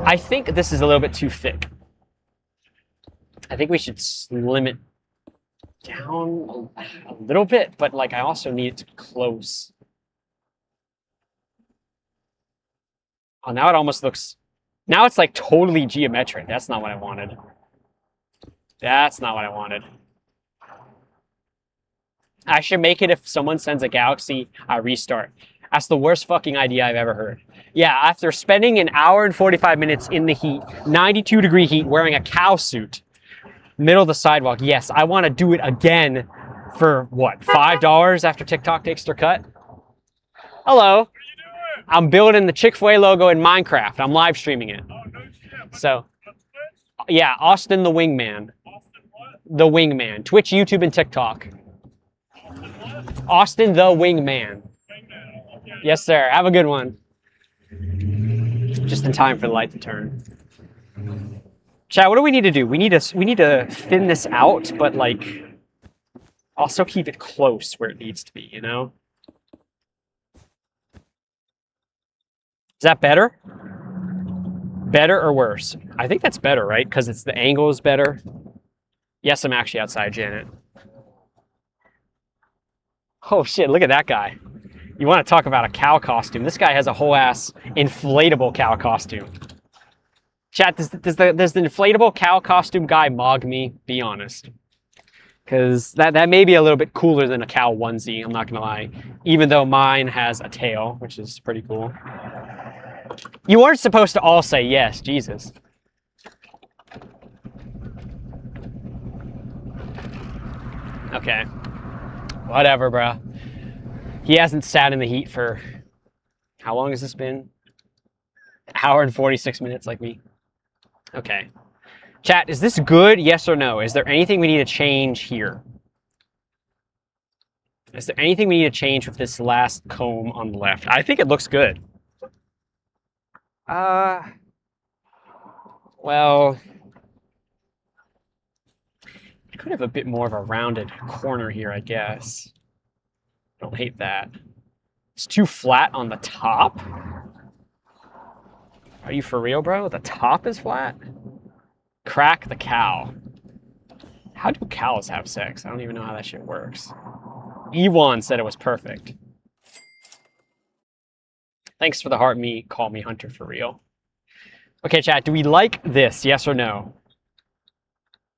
I think this is a little bit too thick. I think we should slim it down a little bit, but like I also need it to be close. Oh, now it almost looks, now it's like totally geometric. That's not what I wanted. That's not what I wanted. I should make it if someone sends a Galaxy, I restart. That's the worst fucking idea I've ever heard. Yeah, after spending an hour and 45 minutes in the heat, 92-degree heat, wearing a cow suit, middle of the sidewalk, yes, I want to do it again for, what, $5 after TikTok takes their cut? Hello. What are you doing? I'm building the Chick Fil A logo in Minecraft. I'm live streaming it. Oh, no shit. So, Yeah, Austin the Wingman. The Wingman. Twitch, YouTube, and TikTok. Austin the Wingman. Yes, sir. Have a good one. Just in time for the light to turn. Chat, what do we need to do? We need to thin this out, but like also keep it close where it needs to be, you know? Is that better? Better or worse? I think that's better, right? Because it's the angle is better. Yes, I'm actually outside, Janet. Oh shit, look at that guy. You want to talk about a cow costume. This guy has a whole ass inflatable cow costume. Chat, does the inflatable cow costume guy mog me? Be honest. Because that may be a little bit cooler than a cow onesie, I'm not going to lie. Even though mine has a tail, which is pretty cool. You weren't supposed to all say yes, Jesus. Okay. Whatever, bro. He hasn't sat in the heat for... How long has this been? An hour and 46 minutes like me. Okay. Chat, is this good? Yes or no? Is there anything we need to change here? Is there anything we need to change with this last comb on the left? I think it looks good. Well... I could have a bit more of a rounded corner here, I guess. Don't hate that. It's too flat on the top? Are you for real, bro? The top is flat? Crack the cow. How do cows have sex? I don't even know how that shit works. Ewan said it was perfect. Thanks for the heart me, call me Hunter for real. Okay, chat, do we like this? Yes or no?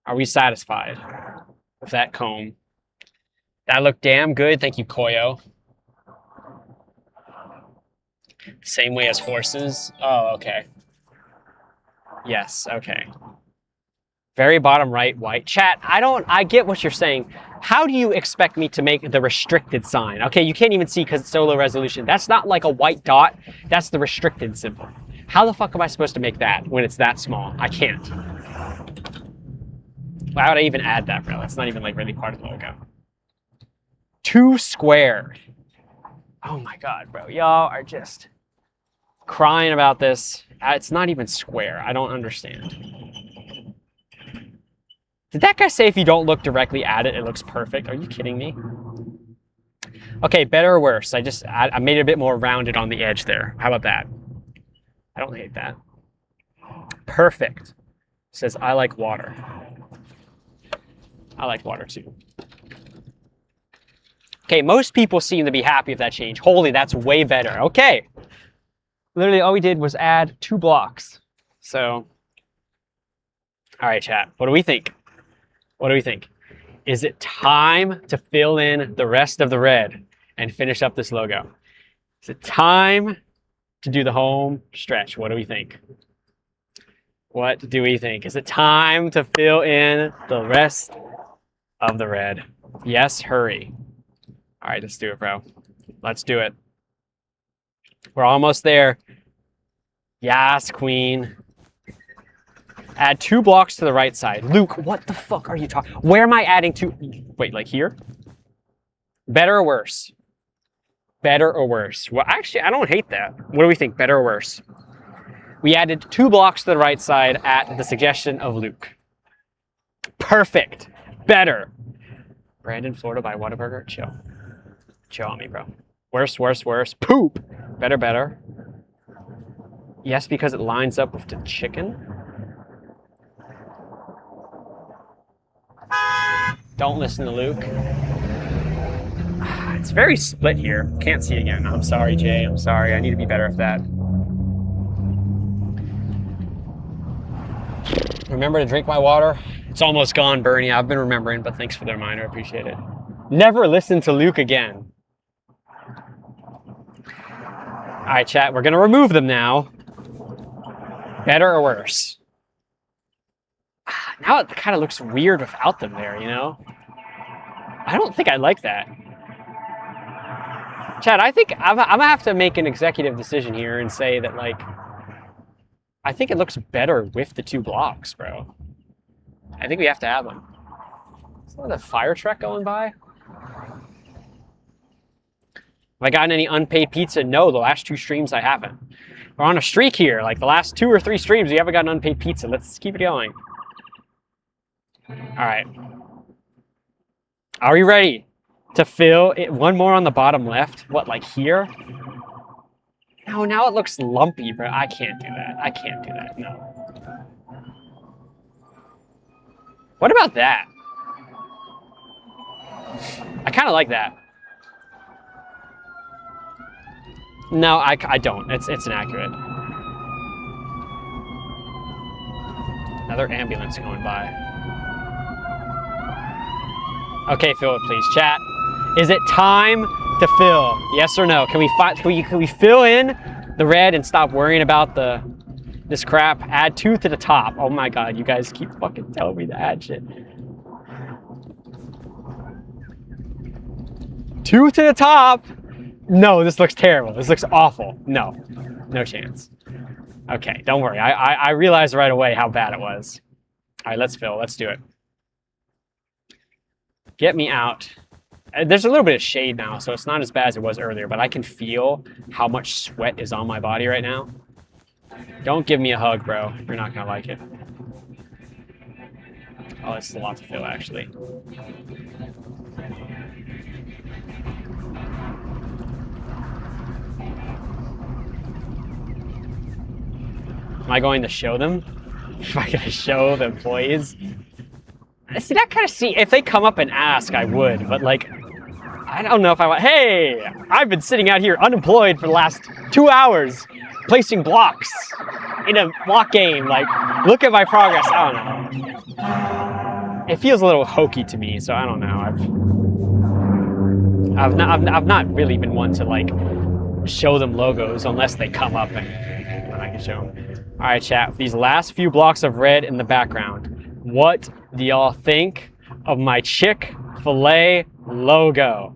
Are we satisfied with that comb? That looked damn good. Thank you, Koyo. Same way as horses. Oh, okay. Yes, okay. Very bottom right, white. Chat, I get what you're saying. How do you expect me to make the restricted sign? Okay, you can't even see because it's so low resolution. That's not like a white dot. That's the restricted symbol. How the fuck am I supposed to make that when it's that small? I can't. Why would I even add that, bro? That's not even like really part of the logo. Too squared. Oh my god, bro. Y'all are just crying about this. It's not even square. I don't understand. Did that guy say if you don't look directly at it, it looks perfect? Are you kidding me? Okay, better or worse? I made it a bit more rounded on the edge there. How about that? I don't hate that. Perfect. Says, I like water. I like water too. Okay, most people seem to be happy with that change. Holy, that's way better. Okay. Literally all we did was add 2 blocks. So, all right, chat. What do we think? What do we think? Is it time to fill in the rest of the red and finish up this logo? Is it time to do the home stretch? What do we think? What do we think? Is it time to fill in the rest of the red? Yes, hurry. All right, let's do it, bro. Let's do it. We're almost there. Yes, queen. Add 2 blocks to the right side. Luke, what the fuck are you talking? Where am I adding 2? Wait, like here? Better or worse? Better or worse? Well, actually, I don't hate that. What do we think? Better or worse? We added 2 blocks to the right side at the suggestion of Luke. Perfect. Better. Brandon, Florida by Whataburger. Chill. Chill on me, bro. Worse, worse, worse. Poop. Better, better. Yes, because it lines up with the chicken. Don't listen to Luke. It's very split here. Can't see again. I'm sorry, Jay. I'm sorry. I need to be better at that. Remember to drink my water. It's almost gone, Bernie. I've been remembering, but thanks for the reminder. I appreciate it. Never listen to Luke again. All right, chat. We're going to remove them now. Better or worse? Now it kind of looks weird without them there, you know? I don't think I like that. Chad, I think I'm going to have to make an executive decision here and say that, like, I think it looks better with the 2 blocks, bro. I think we have to have them. Is there a fire truck going by? Have I gotten any unpaid pizza? No, the last 2 streams I haven't. We're on a streak here. Like the last 2 or 3 streams, we haven't gotten unpaid pizza. Let's keep it going. All right. Are we ready to fill it? One more on the bottom left. What, like here? No, now it looks lumpy, bro. I can't do that. I can't do that. No. What about that? I kind of like that. No, I don't. It's inaccurate. Another ambulance going by. Okay, fill it, please. Chat. Is it time to fill? Yes or no? Can we fill in the red and stop worrying about this crap? Add 2 to the top. Oh my god, you guys keep fucking telling me to add shit. 2 to the top. No, this looks terrible. This looks awful. No, no chance. Okay, don't worry. I realized right away how bad it was. All right, let's fill. Let's do it. Get me out. There's a little bit of shade now, so it's not as bad as it was earlier, but I can feel how much sweat is on my body right now. Don't give me a hug, bro. You're not gonna like it. Oh, it's a lot to fill, actually. Am I going to show them? Am I going to show the employees? See, that kind of if they come up and ask, I would, but like, I don't know if I want, hey, I've been sitting out here unemployed for the last 2 hours, placing blocks in a block game. Like, look at my progress. I don't know. It feels a little hokey to me, so I don't know. I've not really been one to like show them logos unless they come up and then I can show them. All right, chat, these last few blocks of red in the background, what do y'all think of my Chick Fil A logo?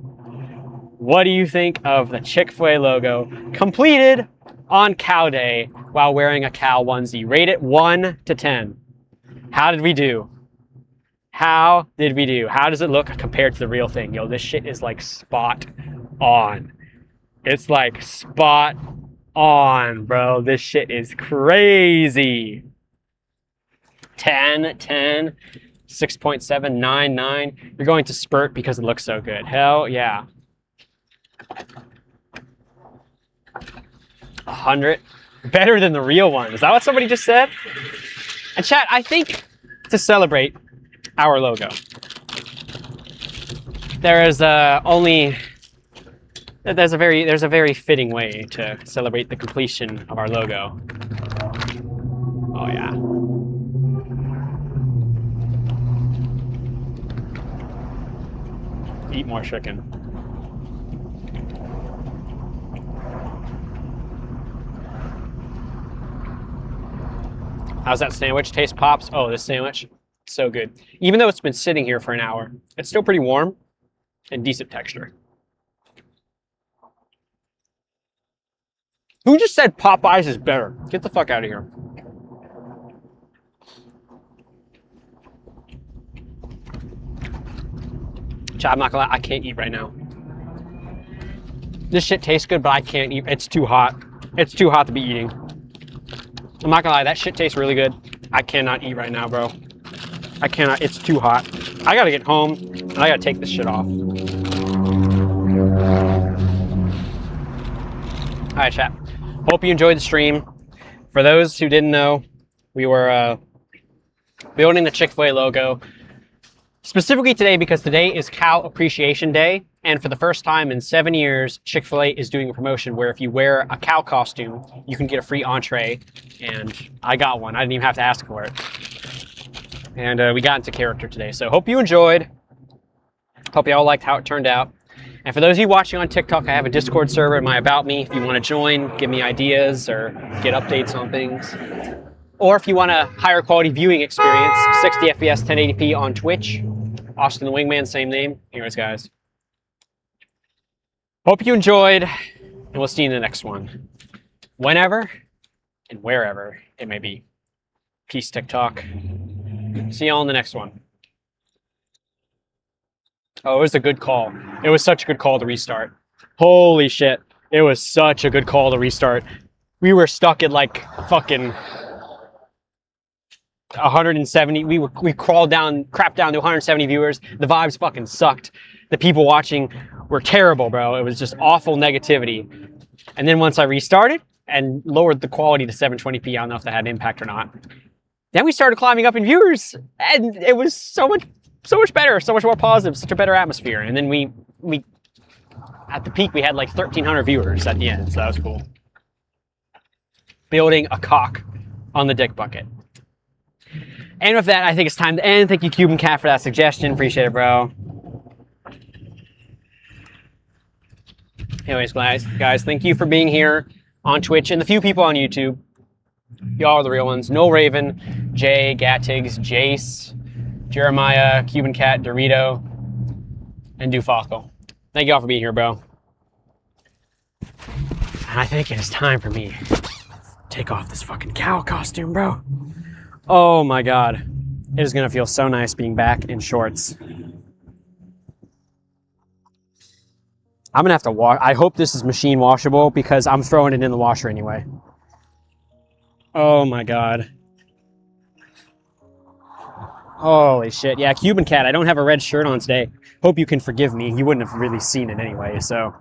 What do you think of the Chick Fil A logo completed on Cow Day while wearing a cow onesie? Rate it 1 to 10. How did we do? How did we do? How does it look compared to the real thing? Yo, this shit is like spot on. It's like spot on, bro. This shit is crazy. 10, 10, 6.7, 9, 9. You're going to spurt because it looks so good. Hell yeah. 100. Better than the real one. Is that what somebody just said? And chat, I think to celebrate our logo, there is there's a very fitting way to celebrate the completion of our logo. Oh yeah. Eat more chicken. How's that sandwich? Taste pops? Oh, this sandwich, so good. Even though it's been sitting here for an hour, it's still pretty warm and decent texture. Who just said Popeyes is better? Get the fuck out of here. Chat, I'm not gonna lie, I can't eat right now. This shit tastes good, but I can't eat. It's too hot. It's too hot to be eating. I'm not gonna lie, that shit tastes really good. I cannot eat right now, bro. I cannot, it's too hot. I gotta get home, and I gotta take this shit off. All right, chat. Hope you enjoyed the stream. For those who didn't know, we were building the Chick Fil A logo. Specifically today, because today is Cow Appreciation Day, and for the first time in 7 years, Chick Fil A is doing a promotion where if you wear a cow costume, you can get a free entree, and I got one. I didn't even have to ask for it. And we got into character today, so hope you enjoyed. Hope you all liked how it turned out. And for those of you watching on TikTok, I have a Discord server in my About Me. If you want to join, give me ideas, or get updates on things. Or if you want a higher quality viewing experience, 60 FPS 1080p on Twitch. Austin the Wingman, same name. Anyways, guys. Hope you enjoyed, and we'll see you in the next one. Whenever and wherever it may be. Peace, TikTok. See y'all in the next one. Oh, it was a good call. It was such a good call to restart. Holy shit. It was such a good call to restart. We were stuck at like fucking 170. We crawled down, crapped down to 170 viewers. The vibes fucking sucked. The people watching were terrible, bro. It was just awful negativity. And then once I restarted and lowered the quality to 720p, I don't know if that had an impact or not. Then we started climbing up in viewers, and it was so much better, so much more positive, such a better atmosphere. And then we at the peak we had like 1,300 viewers at the end, so that was cool. Building a cock on the dick bucket. And with that, I think it's time to end. Thank you, Cuban Cat, for that suggestion. Appreciate it, bro. Anyways, guys, thank you for being here on Twitch and the few people on YouTube. Y'all are the real ones. No Raven, Jay, Gattigs, Jace, Jeremiah, Cuban Cat, Dorito, and Dufalco. Thank y'all for being here, bro. And I think it is time for me to take off this fucking cow costume, bro. Oh my god. It is gonna feel so nice being back in shorts. I'm gonna have to wash. I hope this is machine washable because I'm throwing it in the washer anyway. Oh my god. Holy shit. Yeah, Cuban Cat, I don't have a red shirt on today. Hope you can forgive me. You wouldn't have really seen it anyway, so.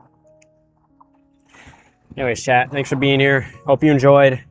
Anyways, chat, thanks for being here. Hope you enjoyed.